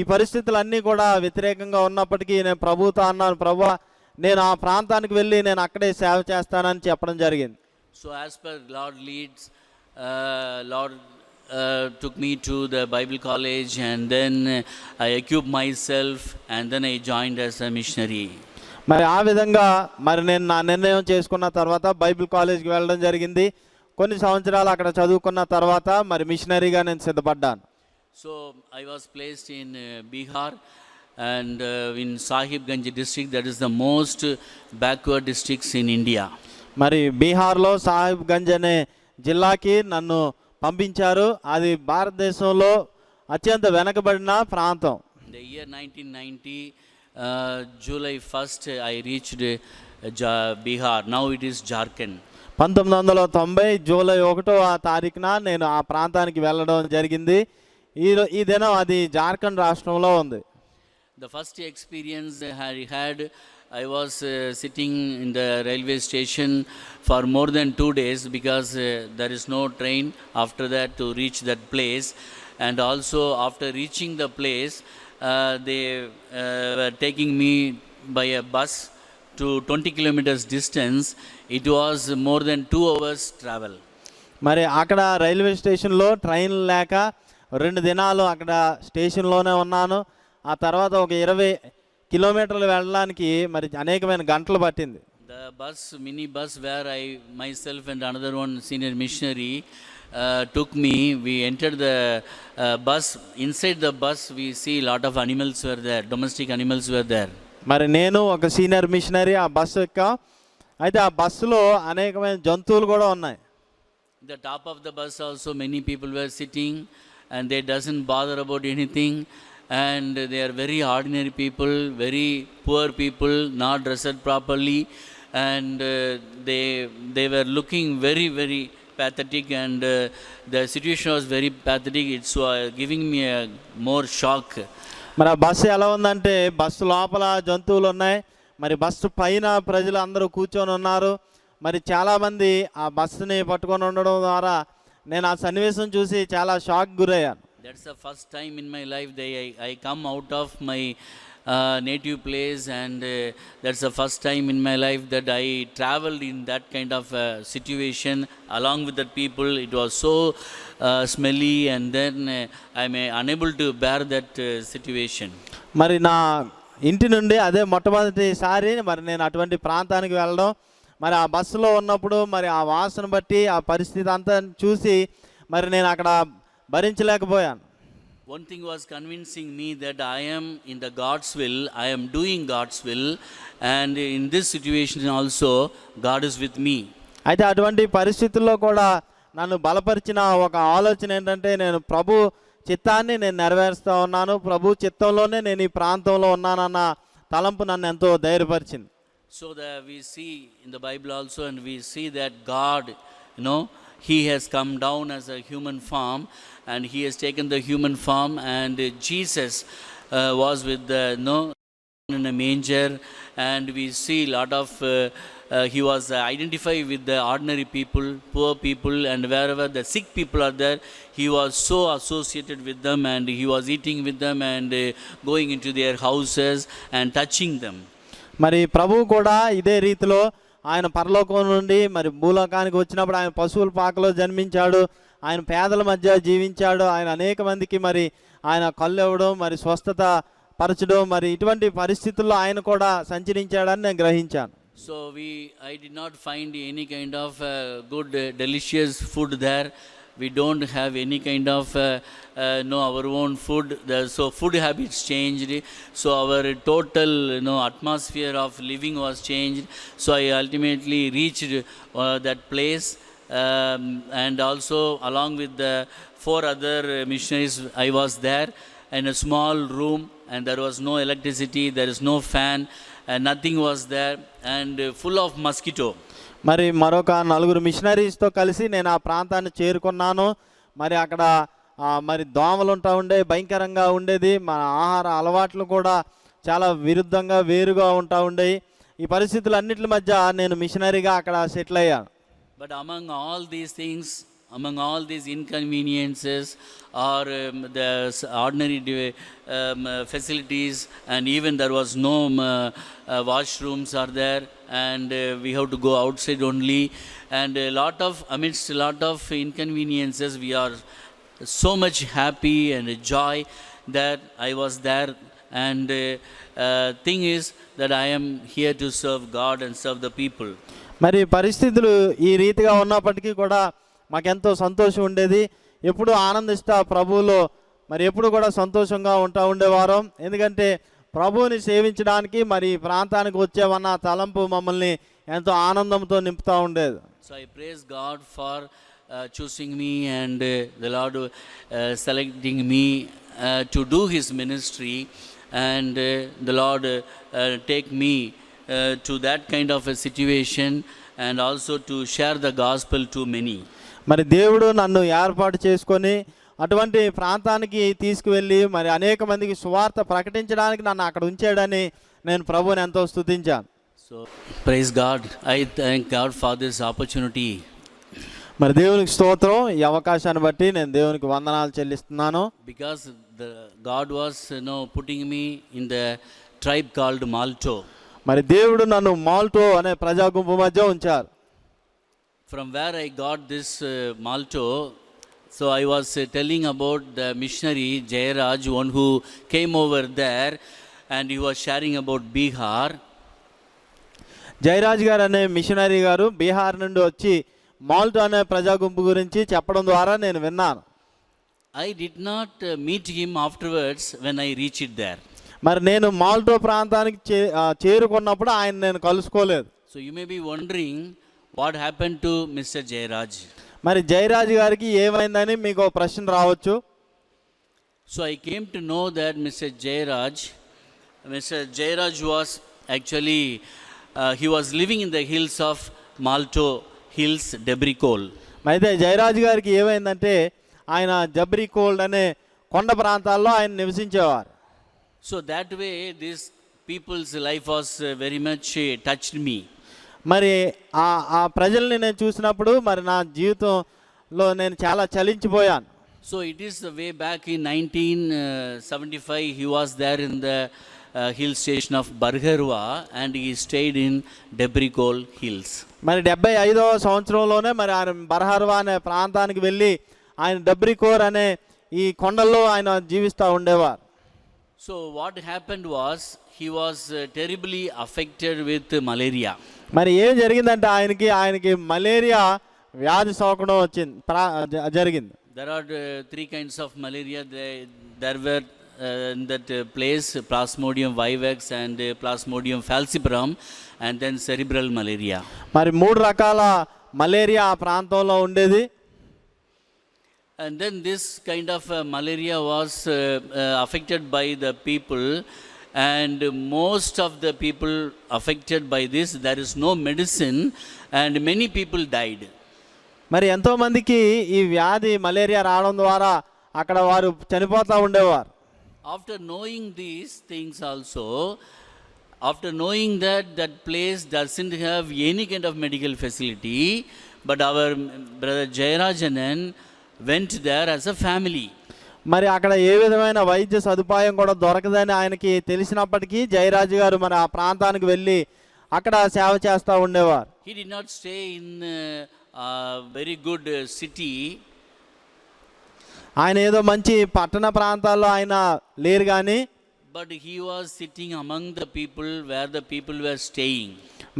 ఈ పరిస్థితులన్నీ కూడా వ్యతిరేకంగా ఉన్నప్పటికీ నేను ప్రభుతో అన్నాను, ప్రభు నేను ఆ ప్రాంతానికి వెళ్ళి నేను అక్కడే సేవ చేస్తానని చెప్పడం జరిగింది. So as per Lord leads, Lord took me to the Bible college, and then I equipped myself, and then I joined as a missionary. మరి ఆ విధంగా మరి నేను నా నిర్ణయం చేసుకున్న తర్వాత బైబిల్ కాలేజ్కి వెళ్ళడం జరిగింది. కొన్ని సంవత్సరాలు అక్కడ చదువుకున్న తర్వాత మరి మిషనరీగా నేను సిద్ధపడ్డాను. So I was placed in Bihar, and in Sahibganj district, that is the most backward districts in India. మరి బీహార్లో సాహిబ్గంజ్ అనే జిల్లాకి నన్ను పంపించారు. అది భారతదేశంలో అత్యంత వెనకబడిన ప్రాంతం. In the year 1990, July 1st, I reached Bihar. Now it is Jharkhand. 1990 July 1వ తారీఖున నేను ఆ ప్రాంతానికి వెళ్ళడం జరిగింది. ఈ దినం అది జార్ఖండ్ రాష్ట్రంలో ఉంది. The first experience I had, I was sitting in the railway station for more than 2 days, because there is no train after that to reach that place, and also after reaching the place, they were taking me by a bus to 20 kilometers distance. It was more than 2 hours travel. మరి అక్కడ రైల్వే స్టేషన్లో ట్రైన్ లేక 2 దినాలు అక్కడ స్టేషన్లోనే ఉన్నాను. ఆ తర్వాత ఒక 20 కిలోమీటర్లు వెళ్ళడానికి మరి అనేకమైన గంటలు పట్టింది. The bus, mini bus, where I myself and another one senior missionary took me. We entered the bus. Inside the bus, we see a lot of animals were there. Domestic animals were there. మరి నేను ఒక సీనియర్ మిషనరీ ఆ బస్సు ఎక్కాం. అయితే ఆ బస్సులో అనేకమైన జంతువులు కూడా ఉన్నాయి. The top of the bus also many people were sitting, and they doesn't bother about anything, and they are very ordinary people, very poor people, not dressed properly, and they were looking very, very pathetic, and the situation was very pathetic. It's giving me a more shock. మరి ఆ బస్సు ఎలా ఉందంటే బస్సు లోపల జంతువులు ఉన్నాయి, మరి బస్సు పైన ప్రజలు అందరూ కూర్చొని ఉన్నారు. మరి చాలామంది ఆ బస్సుని పట్టుకొని ఉండడం ద్వారా నేను ఆ సన్నివేశం చూసి చాలా షాక్ గురయ్యాను. That's the first time in my life that I come out of my native place, and that's the first time in my life that I traveled in that kind of situation along with the people. It was so smelly, and then I'm unable to bear that situation. మరి నా ఇంటి నుండి అదే మొట్టమొదటిసారి మరి నేను అటువంటి ప్రాంతానికి వెళ్ళడం, మరి ఆ బస్సులో ఉన్నప్పుడు మరి ఆ వాసన బట్టి ఆ పరిస్థితి అంతా చూసి మరి నేను అక్కడ భరించలేకపోయాను. One thing was convincing me that I am in the God's will, I am doing God's will, and in this situation also God is with me. అయితే అటువంటి పరిస్థితుల్లో కూడా నన్ను బలపరిచిన ఒక ఆలోచన ఏంటంటే నేను ప్రభు చిత్తాన్ని నేను నెరవేరుస్తూ ఉన్నాను, ప్రభు చిత్తంలోనే నేను ఈ ప్రాంతంలో ఉన్నానన్న తలంపు నన్ను ఎంతో ధైర్యపరిచింది. So that we see in the Bible also, and we see that God, He has come down as a human form, and He has taken the human form, and Jesus was with the in a manger, and we see a lot of He was identified with the ordinary people, poor people, and wherever the sick people are there, He was so associated with them, and He was eating with them, and going into their houses and touching them. మరి ప్రభువు కూడా ఇదే రీతిలో ఆయన పరలోకం నుండి మరి భూలోకానికి వచ్చినప్పుడు ఆయన పశువుల పాకలో జన్మించాడు, ఆయన పేదల మధ్య జీవించాడు, ఆయన అనేక మందికి మరి ఆయన కళ్ళు ఇవ్వడం, మరి స్వస్థత పరచడం, మరి ఇటువంటి పరిస్థితుల్లో ఆయన కూడా సంచరించాడని నేను గ్రహించాను. So I did not find any kind of good, delicious food there. We don't have any kind of our own food. So food habits changed. So our total atmosphere of living was changed. So I ultimately reached that place, and also along with the 4 other missionaries, I was there in a small room, and there was no electricity, there is no fan, and nothing was there, and full of mosquito. మరి మరొక 4 మిషనరీస్తో కలిసి నేను ఆ ప్రాంతాన్ని చేరుకున్నాను. మరి అక్కడ మరి దోమలు ఉంటా ఉండే, భయంకరంగా ఉండేది. మన ఆహార అలవాట్లు కూడా చాలా విరుద్ధంగా వేరుగా ఉంటా ఉండేవి. ఈ పరిస్థితులన్నిటి మధ్య నేను మిషనరీగా అక్కడ సెటిల్ అయ్యాను. But among all these things, among all these inconveniences, or the ordinary facilities, and even there was no washrooms are there, and we have to go outside only, and amidst a lot of inconveniences, we are so much happy and joy that I was there. And thing is that I am here to serve God and serve the people. మరి పరిస్థితులు ఈ రీతిగా ఉన్నప్పటికీ కూడా మాకెంతో సంతోషం ఉండేది. ఎప్పుడు ఆనందిస్తా ప్రభువులో, మరి ఎప్పుడు కూడా సంతోషంగా ఉంటా ఉండేవారం. ఎందుకంటే ప్రభువుని సేవించడానికి మరి ఈ ప్రాంతానికి వచ్చేవన్న తలంపు మమ్మల్ని ఎంతో ఆనందంతో నింపుతూ ఉండేది. So I praise God for choosing me, and the Lord selecting me to do His ministry, and the Lord take me to that kind of a situation, and also to share the gospel to many. మరి దేవుడు నన్ను ఏర్పాటు చేసుకొని అటువంటి ప్రాంతానికి తీసుకువెళ్ళి మరి అనేక మందికి సువార్త ప్రకటించడానికి నన్ను అక్కడ ఉంచాడని నేను ప్రభువుని ఎంతో స్తుతించాను. So praise God. I thank God for this opportunity. మరి దేవునికి స్తోత్రం. ఈ అవకాశాన్ని బట్టి నేను దేవునికి వందనాలు చెల్లిస్తున్నాను. Because God was putting me in the tribe called Malto. మరి దేవుడు నన్ను మాల్టో అనే ప్రజా గుంపు మధ్య ఉంచారు. From where I got this Malto, so I was telling about the missionary Jayaraj, one who came over there, and he was sharing about Bihar. Jayaraj గారు అనే మిషనరీ గారు బీహార్ నుండి వచ్చి మాల్టో అనే ప్రజా గుంపు గురించి చెప్పడం ద్వారా నేను విన్నాను. I did not meet him afterwards when I reached there. మరి నేను మాల్టో ప్రాంతానికి చేరుకున్నప్పుడు ఆయన నేను కలుసుకోలేదు. So you may be wondering what happened to Mr. Jayaraj. మరి జయరాజ్ గారికి ఏమైందని మీకు ప్రశ్న రావచ్చు. So I came to know that Mr. Jayaraj was actually he was living in the hills of Malto Hills, Debrikol. అయితే జయరాజ్ గారికి ఏమైందంటే ఆయన జబ్రికోల్డ్ అనే కొండ ప్రాంతాల్లో ఆయన నివసించేవారు. So that way this people's life was very much touched me. మరి ఆ ప్రజల్ని నేను చూసినప్పుడు మరి నా జీవితంలో నేను చాలా చలించిపోయాను. So it is the way back in 1975 he was there in the hill station of Bargarwa, and he stayed in Debrikol Hills. మరి 75వ సంవత్సరంలోనే మరి ఆయన బర్హర్వా అనే ప్రాంతానికి వెళ్ళి ఆయన డబ్రికోర్ అనే ఈ కొండల్లో ఆయన జీవిస్తూ ఉండేవారు. So what happened was he was terribly affected with malaria. మరి ఏం జరిగిందంటే ఆయనకి మలేరియా వ్యాధి సోకడం జరిగింది. There are 3 kinds of malaria. There were in that place Plasmodium vivax and Plasmodium falciparum, and then cerebral malaria. మరి 3 రకాల మలేరియా ఆ ప్రాంతంలో ఉండేది. And then this kind of malaria was affected by the people, and most of the people affected by this, there is no medicine, and many people died. మరి ఎంతోమందికి ఈ వ్యాధి మలేరియా రావడం ద్వారా అక్కడ వారు చనిపోతూ ఉండేవారు. After knowing these things also, after knowing that place doesn't have any kind of medical facility, but our brother Jayarajanan went there as a family. మరి అక్కడ ఏ విధమైన వైద్య సదుపాయం కూడా దొరకదని ఆయనకి తెలిసినప్పటికీ జయరాజు గారు మరి ఆ ప్రాంతానికి వెళ్ళి అక్కడ సేవ చేస్తూ ఉండేవారు. He did not stay in a very good city. ఆయన ఏదో మంచి పట్టణ ప్రాంతాల్లో ఆయన లేరు కానీ, but he was sitting among the people where the people were staying.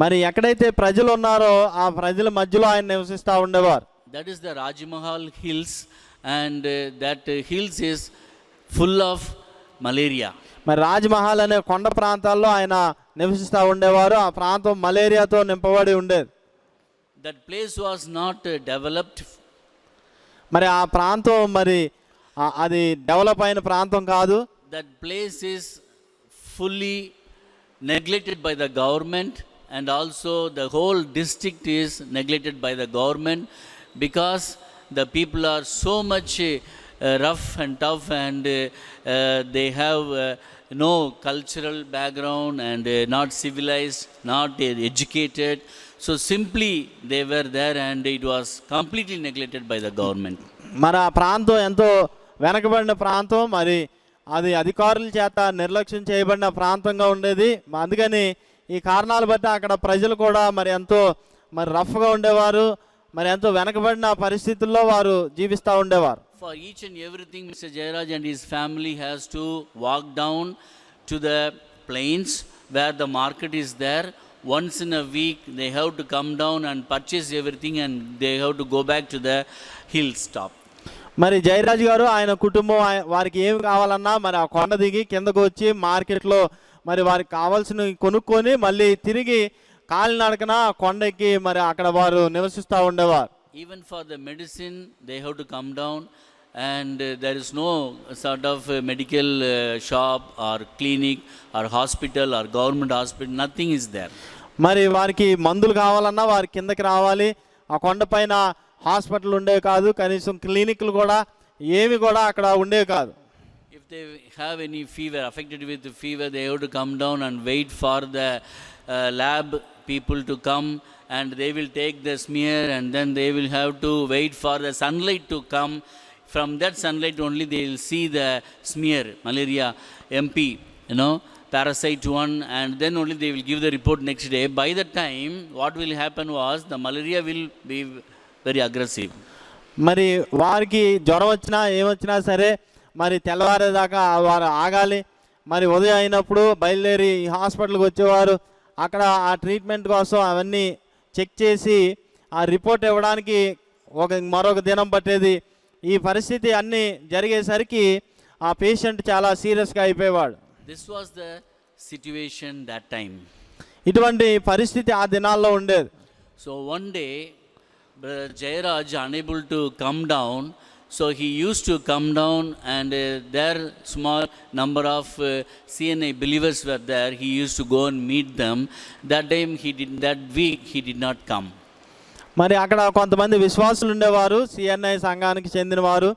మరి ఎక్కడైతే ప్రజలు ఉన్నారో ఆ ప్రజల మధ్యలో ఆయన నివసిస్తూ ఉండేవారు. That is the Rajmahal hills, and that hills is full of malaria. మరి రాజ్మహల్ అనే కొండ ప్రాంతాల్లో ఆయన నివసిస్తూ ఉండేవారు. ఆ ప్రాంతం మలేరియాతో నింపబడి ఉండేది. That place was not developed. మరి ఆ ప్రాంతం మరి అది డెవలప్ అయిన ప్రాంతం కాదు. That place is fully neglected by the government, and also the whole district is neglected by the government, because the people are so much rough and tough, and they have no cultural background, and not civilized, not educated. So simply they were there, and it was completely neglected by the government. మరి ఆ ప్రాంతం ఎంతో వెనకబడిన ప్రాంతం, మరి అది అధికారుల చేత నిర్లక్ష్యం చేయబడిన ప్రాంతంగా ఉండేది. అందుకని ఈ కారణాలు బట్టి అక్కడ ప్రజలు కూడా మరి ఎంతో మరి రఫ్గా ఉండేవారు, మరి ఎంతో వెనకబడిన పరిస్థితుల్లో వారు జీవిస్తూ ఉండేవారు. For each and everything, Mr. Jayaraj and his family has to walk down to the plains where the market is there. Once in a week they have to come down and purchase everything, and they have to go back to the hilltop. మరి జయరాజ్ గారు ఆయన కుటుంబం వారికి ఏమి కావాలన్నా మరి ఆ కొండ దిగి కిందకు వచ్చి మార్కెట్లో మరి వారికి కావాల్సినవి కొనుక్కొని మళ్ళీ తిరిగి కాలినడకన కొండకి మరి అక్కడ వారు నివసిస్తూ ఉండేవారు. Even for the medicine they have to come down, and there is no sort of medical shop or clinic or hospital or government hospital, nothing is there. మరి వారికి మందులు కావాలన్నా వారి కిందకి రావాలి. ఆ కొండపైన హాస్పిటల్ ఉండేవి కాదు, కనీసం క్లినిక్లు కూడా ఏమి కూడా అక్కడ ఉండేవి కాదు. If they have any fever, affected with fever, they have to come down and wait for the lab people to come, and they will take the smear, and then they will have to wait for the sunlight to come. From that sunlight only they will see the smear, malaria, MP, parasite 1, and then only they will give the report next day. By the time, what will happen was the malaria will be very aggressive. మరి వారికి జ్వరం వచ్చినా ఏమొచ్చినా సరే మరి తెల్లవారేదాకా వారు ఆగాలి. మరి ఉదయం అయినప్పుడు బయలుదేరి హాస్పిటల్కి వచ్చేవారు. అక్కడ ఆ ట్రీట్మెంట్ కోసం అవన్నీ చెక్ చేసి ఆ రిపోర్ట్ ఇవ్వడానికి మరొక దినం పట్టేది. ఈ పరిస్థితి అన్నీ జరిగేసరికి ఆ పేషెంట్ చాలా సీరియస్గా అయిపోయేవాడు. This was the situation that time. ఇటువంటి పరిస్థితి ఆ దినాల్లో ఉండేది. So one day, Brother Jayaraj unable to come down, so he used to come down, and there small number of CNI believers were there. He used to go and meet them. That week he did not come. మరి అక్కడ కొంతమంది విశ్వాసులు ఉండేవారు, సిఎన్ఐ సంఘానికి చెందినవారు.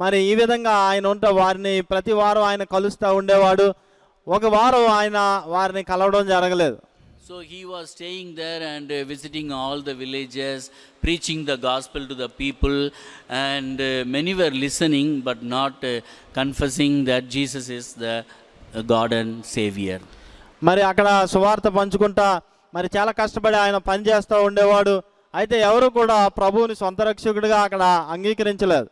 మరి ఈ విధంగా ఆయన వారిని ప్రతి వారం ఆయన కలుస్తూ ఉండేవాడు. ఒక వారం ఆయన వారిని కలవడం జరగలేదు. So he was staying there and visiting all the villages, preaching the gospel to the people, and many were listening but not confessing that Jesus is the God and Savior. మరి అక్కడ సువార్త పంచుకుంటా మరి చాలా కష్టపడి ఆయన పనిచేస్తూ ఉండేవాడు. అయితే ఎవరు కూడా ప్రభువుని సొంత రక్షకుడిగా అక్కడ అంగీకరించలేదు.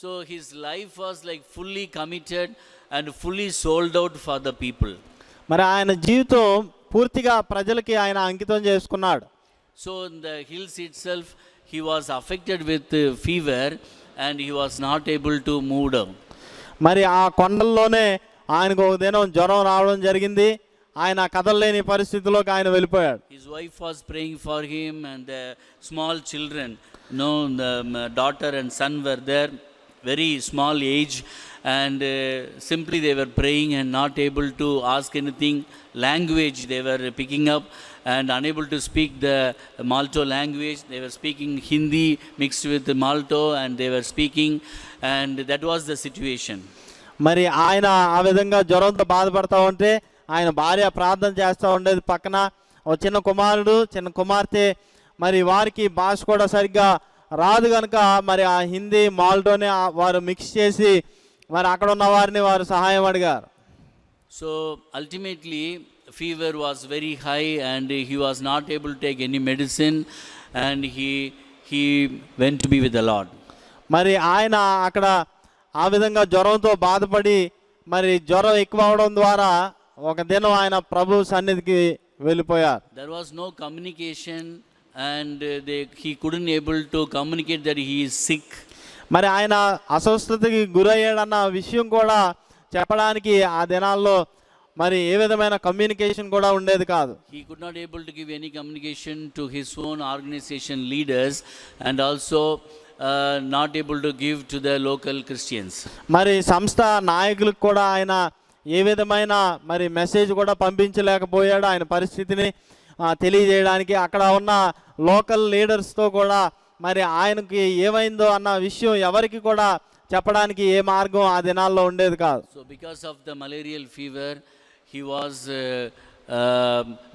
So his life was like fully committed and fully sold out for the people. మరి ఆయన జీవితం పూర్తిగా ప్రజలకి ఆయన అంకితం చేసుకున్నాడు. So in the hills itself he was affected with fever, and he was not able to move down. మరి ఆ కొండల్లోనే ఆయనకు ఒక దినం జ్వరం రావడం జరిగింది. ఆయన కదలలేని పరిస్థితిలోకి ఆయన వెళ్ళిపోయాడు. His wife was praying for him, and the small children, the daughter and son were there, very small age, and simply they were praying and not able to ask anything. Language they were picking up and unable to speak the Malto language. They were speaking Hindi mixed with Malto, and they were speaking, and that was the situation. మరి ఆయన ఆ విధంగా జ్వరంతో బాధపడతా ఉంటే ఆయన భార్య ప్రార్థన చేస్తూ ఉండేది. పక్కన ఒక చిన్న కుమారుడు చిన్న కుమార్తె, మరి వారికి భాష కూడా సరిగ్గా రాదు కనుక మరి ఆ హిందీ మాల్టోనే వారు మిక్స్ చేసి మరి అక్కడ ఉన్న వారిని వారు సహాయం అడిగారు. So ultimately fever was very high, and he was not able to take any medicine, and he went to be with the Lord. మరి ఆయన అక్కడ ఆ విధంగా జ్వరంతో బాధపడి మరి జ్వరం ఎక్కువ అవడం ద్వారా ఒక దినం ఆయన ప్రభు సన్నిధికి వెళ్ళిపోయారు. There was no communication and he couldn't able to communicate that he is sick. మరి ఆయన అస్వస్థతకి గురయ్యాడన్న విషయం కూడా చెప్పడానికి ఆ దినాల్లో మరి ఏ విధమైన కమ్యూనికేషన్ కూడా ఉండేది కాదు. He could not able to give any communication to his own organization leaders and also not able to give to the local Christians. మరి సంస్థ నాయకులకు కూడా ఆయన ఏ విధమైన మరి మెసేజ్ కూడా పంపించలేకపోయాడు. ఆయన పరిస్థితిని తెలియజేయడానికి అక్కడ ఉన్న లోకల్ లీడర్స్తో కూడా మరి ఆయనకి ఏమైందో అన్న విషయం ఎవరికి కూడా చెప్పడానికి ఏ మార్గం ఆ దినాల్లో ఉండేది కాదు. So because of the malarial fever, he was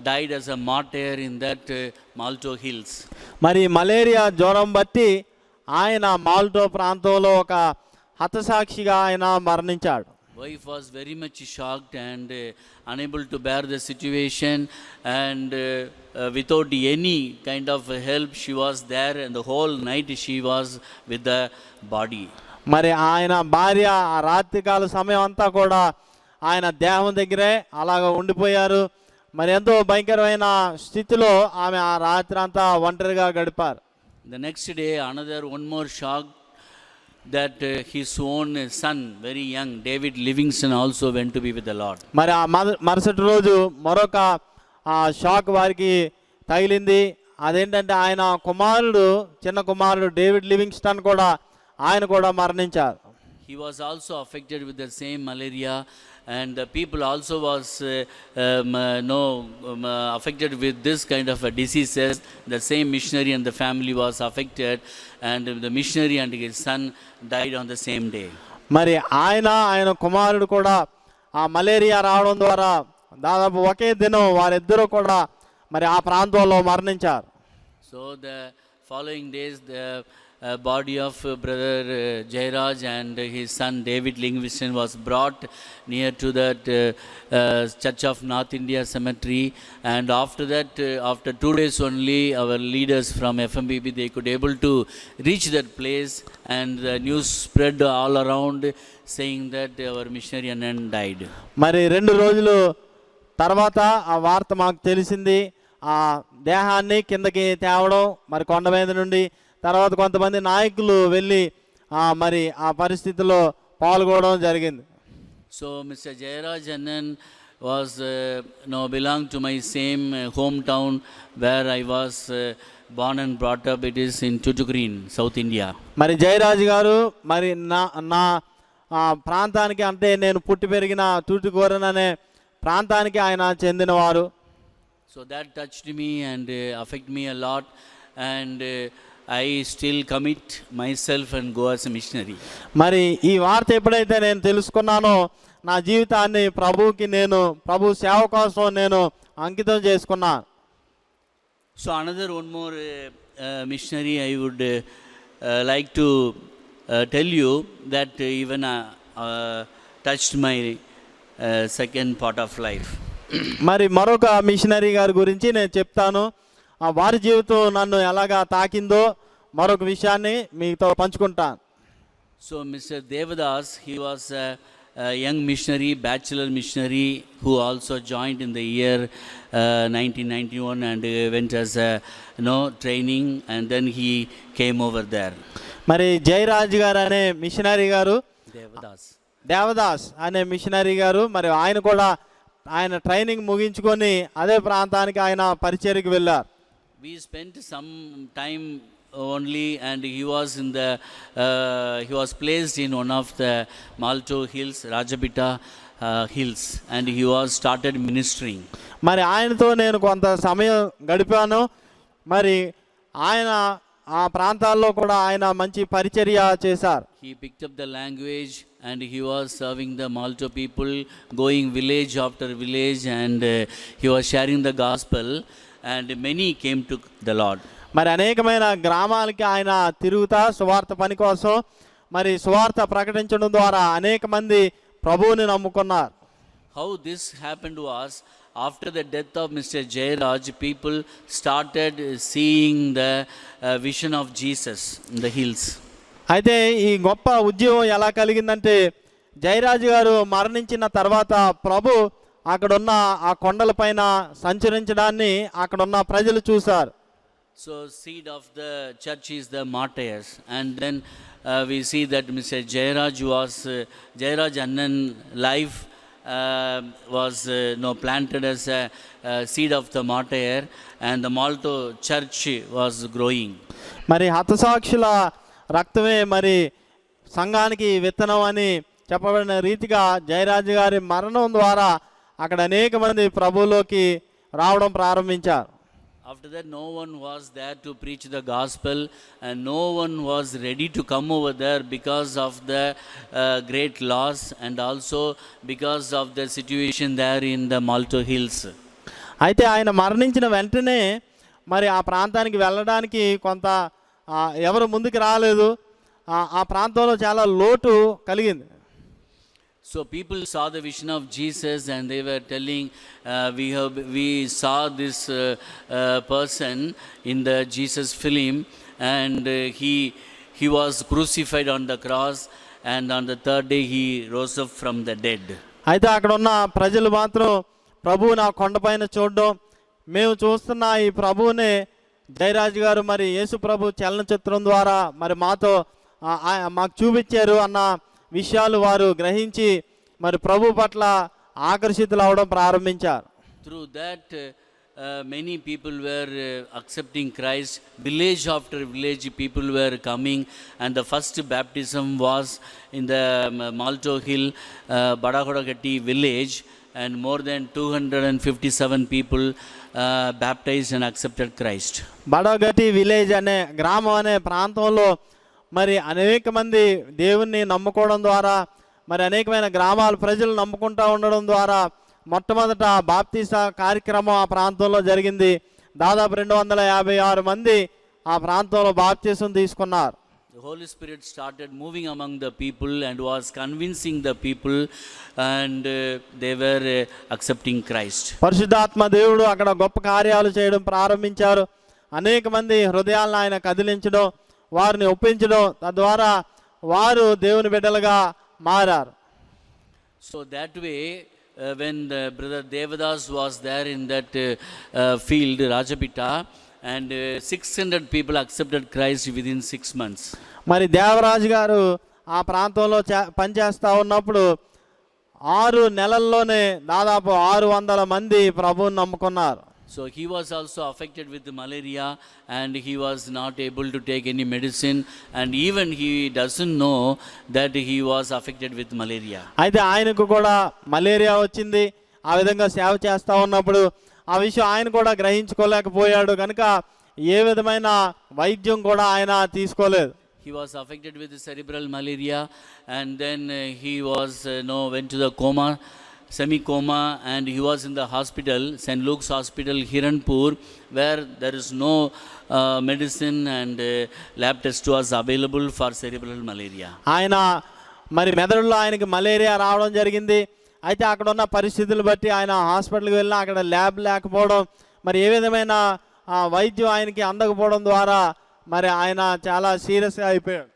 died as a martyr in that Malto hills. మరి మలేరియా జ్వరం బట్టి ఆయన మాల్టో ప్రాంతంలో ఒక హతసాక్షిగా ఆయన మరణించాడు. Wife was very much shocked and unable to bear the situation, and without any kind of help she was there, and the whole night she was with the body. మరి ఆయన భార్య ఆ రాత్రికాల సమయం అంతా కూడా ఆయన దేహం దగ్గరే అలాగ ఉండిపోయారు. మరి ఎంతో భయంకరమైన స్థితిలో ఆమె ఆ రాత్రి అంతా ఒంటరిగా గడిపారు. The next day one more shock that his own son, very young David Livingston, also went to be with the Lord. మరి ఆ మరుసటి రోజు మరొక షాక్ వారికి తగిలింది. అదేంటంటే ఆయన చిన్న కుమారుడు డేవిడ్ లివింగ్స్టన్ కూడా ఆయన కూడా మరణించారు. He was also affected with the same malaria, and the people also was affected with this kind of diseases. The same missionary and the family was affected, and the missionary and his son died on the same day. మరి ఆయన కుమారుడు కూడా ఆ మలేరియా రావడం ద్వారా దాదాపు ఒకే దినం వారిద్దరూ కూడా మరి ఆ ప్రాంతంలో మరణించారు. So the following days the body of brother Jairaj and his son David Livingston was brought near to that Church of North India Cemetery, and after that after 2 days only our leaders from FMBB they could able to reach that place, and the news spread all around saying that our missionary Anand died. మరి 2 రోజులు తర్వాత ఆ వార్త మాకు తెలిసింది. ఆ దేహాన్ని కిందకి తేవడం మరి కొండ మీద నుండి తర్వాత కొంతమంది నాయకులు వెళ్ళి మరి ఆ పరిస్థితిలో పాల్గొనడం జరిగింది. So Mr. Jairaj Anand was belonged to my same hometown where I was born and brought up. It is in Tuticorin, South India. మరి జయరాజు గారు మరి నా ప్రాంతానికి అంటే నేను పుట్టి పెరిగిన తూటికోరన్ అనే ప్రాంతానికి ఆయన చెందినవారు. So that touched me and affected me a lot, and I still commit myself and go as a missionary. మరి ఈ వార్త ఎప్పుడైతే నేను తెలుసుకున్నానో నా జీవితాన్ని ప్రభు సేవ కోసం నేను అంకితం చేసుకున్నాను. So one more missionary I would like to tell you that even touched my second part of life. మరి మరొక మిషనరీ గారి గురించి నేను చెప్తాను. వారి జీవితం నన్ను ఎలాగా తాకిందో మరొక విషయాన్ని మీతో పంచుకుంటాను. So Mr. Devadas, he was a young missionary, bachelor missionary, who also joined in the year 1991 and went as a training, and then he came over there. మరి జయరాజ్ గారు అనే మిషనరీ గారు, దేవదాస్ అనే మిషనరీ గారు మరి ఆయన ట్రైనింగ్ ముగించుకొని అదే ప్రాంతానికి ఆయన పరిచర్యకు వెళ్ళారు. We spent some time only, and he was placed in one of the Malto hills, Rajapita hills, and he was started ministering. మరి ఆయనతో నేను కొంత సమయం గడిపాను. మరి ఆయన ఆ ప్రాంతాల్లో కూడా ఆయన మంచి పరిచర్య చేశారు. He picked up the language and he was serving the Malto people, going village after village, and he was sharing the gospel, and many came to the Lord. మరి అనేకమైన గ్రామాలకి ఆయన తిరుగుతా సువార్త పని కోసం మరి సువార్త ప్రకటించడం ద్వారా అనేక మంది ప్రభువుని నమ్ముకున్నారు. How this happened was, after the death of Mr. Jairaj, people started seeing the vision of Jesus in the hills. అయితే ఈ గొప్ప ఉద్యమం ఎలా కలిగిందంటే జయరాజు గారు మరణించిన తర్వాత ప్రభు అక్కడున్న ఆ కొండలపైన సంచరించడాన్ని అక్కడున్న ప్రజలు చూశారు. So seed of the church is the martyrs, and then we see that Mr. Jayaraj Annan life was planted as a seed of the martyr, and the Malto church was growing. మరి హతసాక్షుల రక్తమే మరి సంఘానికి విత్తనం అని చెప్పబడిన రీతిగా జయరాజు గారి మరణం ద్వారా అక్కడ అనేక మంది ప్రభువులోకి రావడం ప్రారంభించారు. After that, no one was there to preach the gospel, and no one was ready to come over there because of the great loss, and also because of the situation there in the Malto Hills. అయితే ఆయన మరణించిన వెంటనే మరి ఆ ప్రాంతానికి వెళ్ళడానికి కొంత ఎవరు ముందుకు రాలేదు. ఆ ప్రాంతంలో చాలా లోటు కలిగింది. So people saw the vision of Jesus, and they were telling, we saw this person in the Jesus film, and he was crucified on the cross, and on the third day he rose up from the dead. అయితే అక్కడ ఉన్న ప్రజలు మాత్రం ప్రభువుని ఆ కొండపైన చూడడం, మేము చూస్తున్న ఈ ప్రభువునే జయరాజు గారు మరి యేసు ప్రభు చలనచిత్రం ద్వారా మరి మాకు చూపించారు అన్న విషయాలు వారు గ్రహించి మరి ప్రభు పట్ల ఆకర్షితులు అవడం ప్రారంభించారు. Through that many people were accepting Christ. Village after village people were coming, and the first baptism was in the Malto Hill Badakodagatti village, and more than 257 people baptized and accepted Christ. Badagati village అనే గ్రామం అనే ప్రాంతంలో మరి అనేక మంది దేవుణ్ణి నమ్ముకోవడం ద్వారా మరి అనేకమైన గ్రామాల ప్రజలు నమ్ముకుంటూ ఉండడం ద్వారా మొట్టమొదట బాప్తీస కార్యక్రమం ఆ ప్రాంతంలో జరిగింది. దాదాపు 256 మంది ఆ ప్రాంతంలో బాప్తీసం తీసుకున్నారు. The Holy Spirit started moving among the people and was convincing the people, and they were accepting Christ. పరిశుద్ధాత్మ దేవుడు అక్కడ గొప్ప కార్యాలు చేయడం ప్రారంభించారు. అనేక మంది హృదయాలను ఆయన కదిలించడం, వారిని ఒప్పించడం, తద్వారా వారు దేవుని బిడ్డలుగా మారారు. So that way, when brother Devadas was there in that field, Rajapita, and 600 people accepted Christ within 6 months. మరి దేవరాజు గారు ఆ ప్రాంతంలో పనిచేస్తూ ఉన్నప్పుడు 6 నెలల్లోనే దాదాపు 600 మంది ప్రభువుని నమ్ముకున్నారు. So he was also affected with the malaria, and he was not able to take any medicine, and even he doesn't know that he was affected with malaria. అయితే ఆయనకు కూడా మలేరియా వచ్చింది. ఆ విధంగా సేవ చేస్తూ ఉన్నప్పుడు ఆ విషయం ఆయన కూడా గ్రహించుకోలేకపోయాడు కనుక ఏ విధమైన వైద్యం కూడా ఆయన తీసుకోలేదు. He was affected with cerebral malaria, and then he was went to the semi-coma, and he was in the hospital, St. Luke's Hospital, Hiranpur, where there is no medicine and lab test was available for cerebral malaria. ఆయన మరి మెదడులో ఆయనకి మలేరియా రావడం జరిగింది. అయితే అక్కడ ఉన్న పరిస్థితులు బట్టి ఆయన హాస్పిటల్కి వెళ్ళినా అక్కడ ల్యాబ్ లేకపోవడం, మరి ఏ విధమైన వైద్యం ఆయనకి అందకపోవడం ద్వారా మరి ఆయన చాలా సీరియస్గా అయిపోయాడు.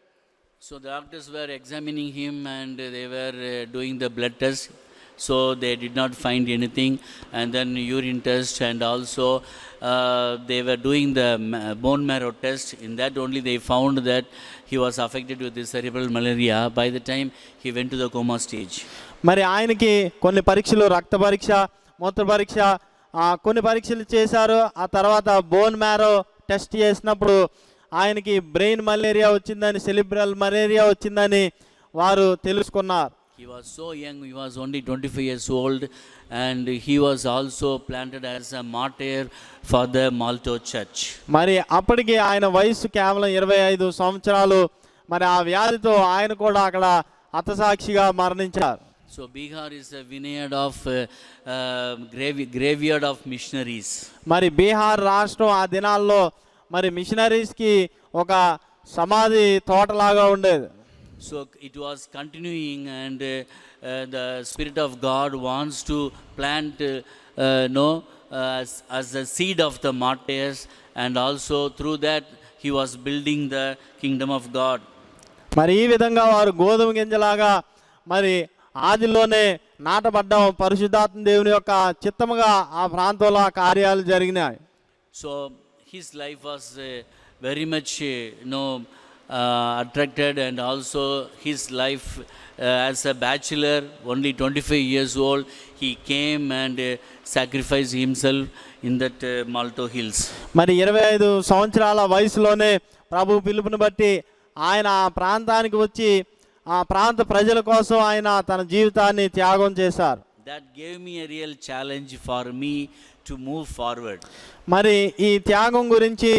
So the doctors were examining him, and they were doing the blood test. So they did not find anything, and then urine test, and also they were doing the bone marrow test. In that only they found that he was affected with the cerebral malaria by the time he went to the coma stage. మరి ఆయనకి కొన్ని పరీక్షలు, రక్త పరీక్ష, మూత్ర పరీక్ష, కొన్ని పరీక్షలు చేశారు. ఆ తర్వాత బోన్ మ్యారో టెస్ట్ చేసినప్పుడు ఆయనకి బ్రెయిన్ మలేరియా వచ్చిందని, సెరిబ్రల్ మలేరియా వచ్చిందని వారు తెలుసుకున్నారు. He was so young, he was only 25 years old, and he was also planted as a martyr for the Malto church. మరి అప్పటికి ఆయన వయసు కేవలం 25 సంవత్సరాలు. మరి ఆ వ్యాధితో ఆయన కూడా అక్కడ హతసాక్షిగా మరణించారు. So Bihar is a vineyard of graveyard of missionaries. మరి బీహార్ రాష్ట్రం ఆ దినాల్లో మరి మిషనరీస్కి ఒక సమాధి తోటలాగా ఉండేది. So it was continuing, and the Spirit of God wants to plant as a seed of the martyrs, and also through that he was building the kingdom of God. మరి ఈ విధంగా వారు గోధుమ గింజలాగా మరి ఆదిలోనే నాటబడ్డాం. పరిశుద్ధాత్మ దేవుని యొక్క చిత్తముగా ఆ ప్రాంతంలో ఆ కార్యాలు జరిగినాయి. So his life was very much attracted, and also his life as a bachelor, only 25 years old, he came and sacrificed himself in that Malto hills. మరి 25 సంవత్సరాల వయసులోనే ప్రభు పిలుపుని బట్టి ఆయన ఆ ప్రాంతానికి వచ్చి ఆ ప్రాంత ప్రజల కోసం ఆయన తన జీవితాన్ని త్యాగం చేశారు. That gave me a real challenge for me to move forward. మరి ఈ త్యాగం గురించి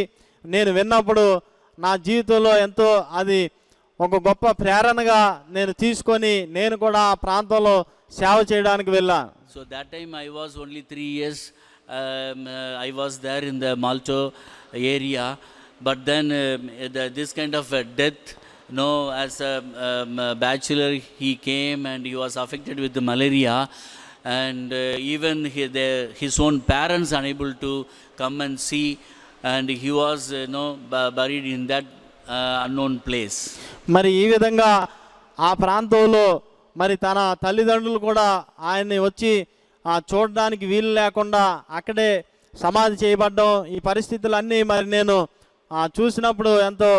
నేను విన్నప్పుడు నా జీవితంలో ఎంతో అది ఒక గొప్ప ప్రేరణగా నేను తీసుకొని నేను కూడా ఆ ప్రాంతంలో సేవ చేయడానికి వెళ్ళాను. So that time I was only 3 years. I was there in the Malto area, but then this kind of death, as a bachelor he came and he was affected with the malaria, and even his own parents unable to come and see, and he was buried in that unknown place. మరి ఈ విధంగా ఆ ప్రాంతంలో మరి తన తల్లిదండ్రులు కూడా ఆయన్ని వచ్చి చూడడానికి వీలు లేకుండా అక్కడే సమాధి చేయబడ్డం, ఈ పరిస్థితులన్నీ మరి నేను చూసినప్పుడు ఎంతో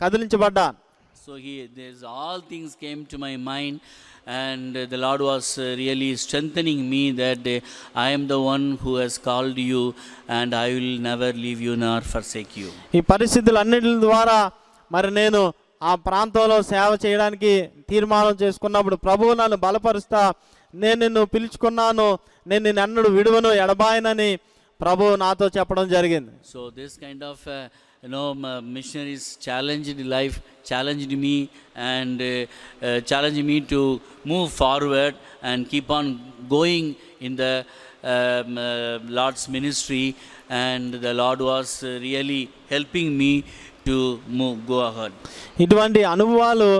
కదిలించబడ్డాను. So there's all things came to my mind, and the Lord was really strengthening me that I am the one who has called you, and I will never leave you nor forsake you. ఈ పరిస్థితులన్నిటి ద్వారా మరి నేను ఆ ప్రాంతంలో సేవ చేయడానికి తీర్మానం చేసుకున్నప్పుడు ప్రభువు నన్ను బలపరుస్తా, నేను నిన్ను పిలుచుకున్నాను, నేను నిన్ను ఎన్నడూ విడువను ఎడబాయనని ప్రభువు నాతో చెప్పడం జరిగింది. So this kind of missionaries challenged me and challenged me to move forward and keep on going in the Lord's ministry, and the Lord was really helping me to go ahead. ఇటువంటి అనుభవాలు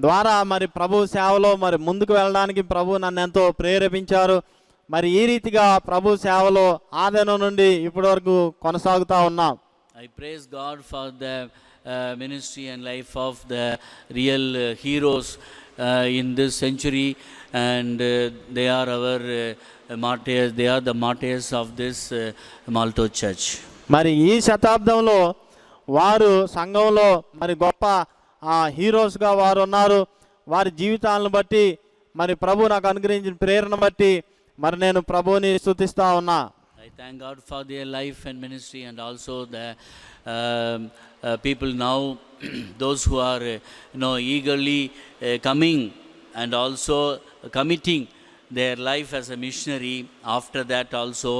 ద్వారా మరి ప్రభు సేవలో మరి ముందుకు వెళ్ళడానికి ప్రభు నన్ను ఎంతో ప్రేరేపించారు. మరి ఈ రీతిగా ప్రభు సేవలో ఆదినం నుండి ఇప్పటి వరకు కొనసాగుతూ ఉన్నాం. I praise God for the ministry and life of the real heroes in this century, and they are our martyrs. They are the martyrs of this Malto church. మరి ఈ శతాబ్దంలో వారు సంఘంలో మరి గొప్ప హీరోస్గా వారు ఉన్నారు. వారి జీవితాలను బట్టి మరి ప్రభు నాకు అనుగ్రహించిన ప్రేరణ బట్టి మరి నేను ప్రభువుని స్తుతిస్తా ఉన్నా. I thank God for their life and ministry, and also the people now, those who are eagerly coming and also committing their life as a missionary after that also,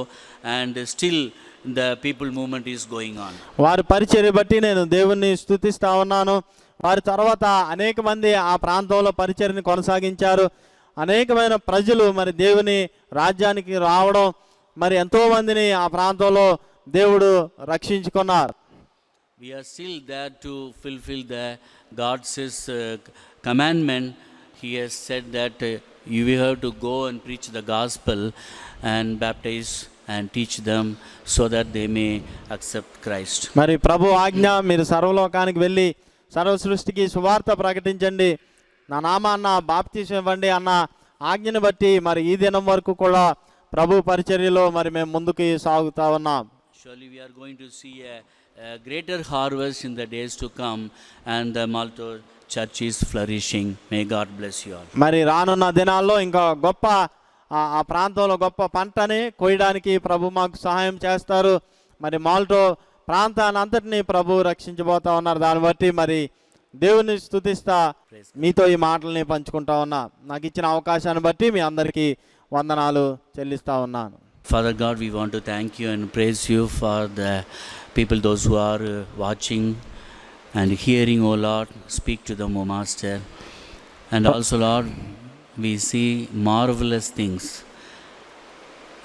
and still the people movement is going on. వారి పరిచర్య బట్టి నేను దేవుణ్ణి స్తుతిస్తా ఉన్నాను. వారి తర్వాత అనేక మంది ఆ ప్రాంతంలో పరిచర్యని కొనసాగించారు. అనేకమైన ప్రజలు మరి దేవుని రాజ్యానికి రావడం, మరి ఎంతో మందిని ఆ ప్రాంతంలో దేవుడు రక్షించుకున్నారు. We are still there to fulfill the God's commandment. He has said that you will have to go and preach the gospel and baptize and teach them so that they may accept Christ. మరి ప్రభు ఆజ్ఞ, మీరు సర్వలోకానికి వెళ్ళి సర్వ సృష్టికి సువార్త ప్రకటించండి, నా నామాన్న బాప్తిసం ఇవ్వండి అన్న ఆజ్ఞను బట్టి మరి ఈ దినం వరకు కూడా ప్రభు పరిచర్యలో మరి మేము ముందుకు సాగుతా ఉన్నాం. Surely we are going to see a greater harvest in the days to come, and the Malto church is flourishing. May God bless you all. మరి రానున్న దినాల్లో ఇంకా గొప్ప ఆ ప్రాంతంలో గొప్ప పంటని కోయడానికి ప్రభు మాకు సహాయం చేస్తారు. మరి మాల్టో ప్రాంతాన్ని అంతటినీ ప్రభు రక్షించబోతా ఉన్నారు. దాన్ని బట్టి మరి దేవుని స్తుతిస్తా మీతో ఈ మాటల్ని పంచుకుంటా ఉన్నా. నాకు ఇచ్చిన అవకాశాన్ని బట్టి మీ అందరికీ వందనాలు చెల్లిస్తా ఉన్నాను. Father God, we want to thank you and praise you for the people, those who are watching and hearing, oh Lord. Speak to them, oh Master. And also, Lord, we see marvelous things,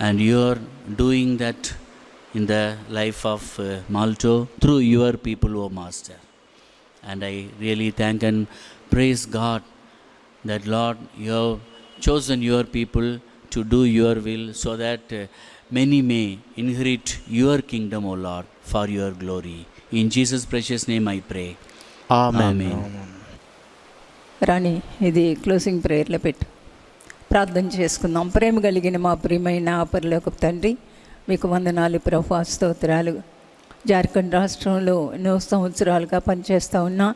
and you are doing that in the life of Malto through your people, oh Master. And I really thank and praise God that, Lord, you have chosen your people to do your will, so that many may inherit your kingdom, O Lord, for your glory. In Jesus' precious name I pray. ఆమేన్. రాణి ఇది క్లోజింగ్ ప్రేయర్లో పెట్టు. ప్రార్థన చేసుకుందాం. ప్రేమ కలిగిన మా ప్రియమైన పరలోకపు తండ్రి, మీకు వందనాలు ప్రభు, స్తోత్రాలు. జార్ఖండ్ రాష్ట్రంలో ఎన్నో సంవత్సరాలుగా పనిచేస్తూ ఉన్నా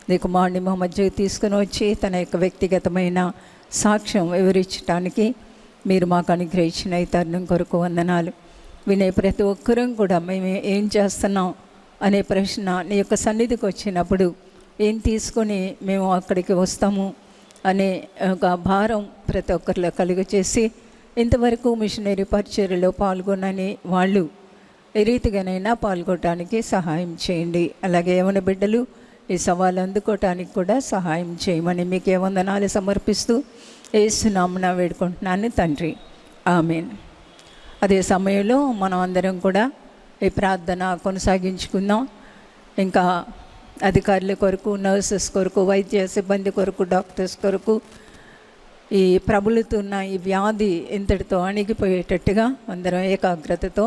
నీ కుమారుని మా మధ్యకు తీసుకుని వచ్చి తన యొక్క వ్యక్తిగతమైన సాక్ష్యం వివరించడానికి మీరు మాకు అనుగ్రహించిన ఈ తరుణం కొరకు వందనాలు. వినే ప్రతి ఒక్కరం కూడా మేము ఏం చేస్తున్నాం అనే ప్రశ్న నీ యొక్క సన్నిధికి వచ్చినప్పుడు ఏం తీసుకొని మేము అక్కడికి వస్తాము అనే ఒక భారం ప్రతి ఒక్కరిలో కలుగచేసి ఇంతవరకు మిషనరీ పరిచర్యలో పాల్గొనని వాళ్ళు ఏ రీతిగానైనా పాల్గొనడానికి సహాయం చేయండి. అలాగే యవన బిడ్డలు ఈ సవాలు అందుకోవటానికి కూడా సహాయం చేయమని మీకే వందనాలు సమర్పిస్తూ యేసు నామమున వేడుకుంటున్నాను తండ్రి, ఆమేన్. అదే సమయంలో మనం అందరం కూడా ఈ ప్రార్థన కొనసాగించుకుందాం. ఇంకా అధికారుల కొరకు, నర్సెస్ కొరకు, వైద్య సిబ్బంది కొరకు, డాక్టర్స్ కొరకు ఈ ప్రబలుతున్న ఈ వ్యాధి ఇంతటితో అణిగిపోయేటట్టుగా అందరం ఏకాగ్రతతో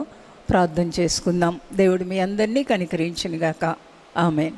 ప్రార్థన చేసుకుందాం. దేవుడు మీ అందరినీ కనికరించునుగాక. ఆమేన్.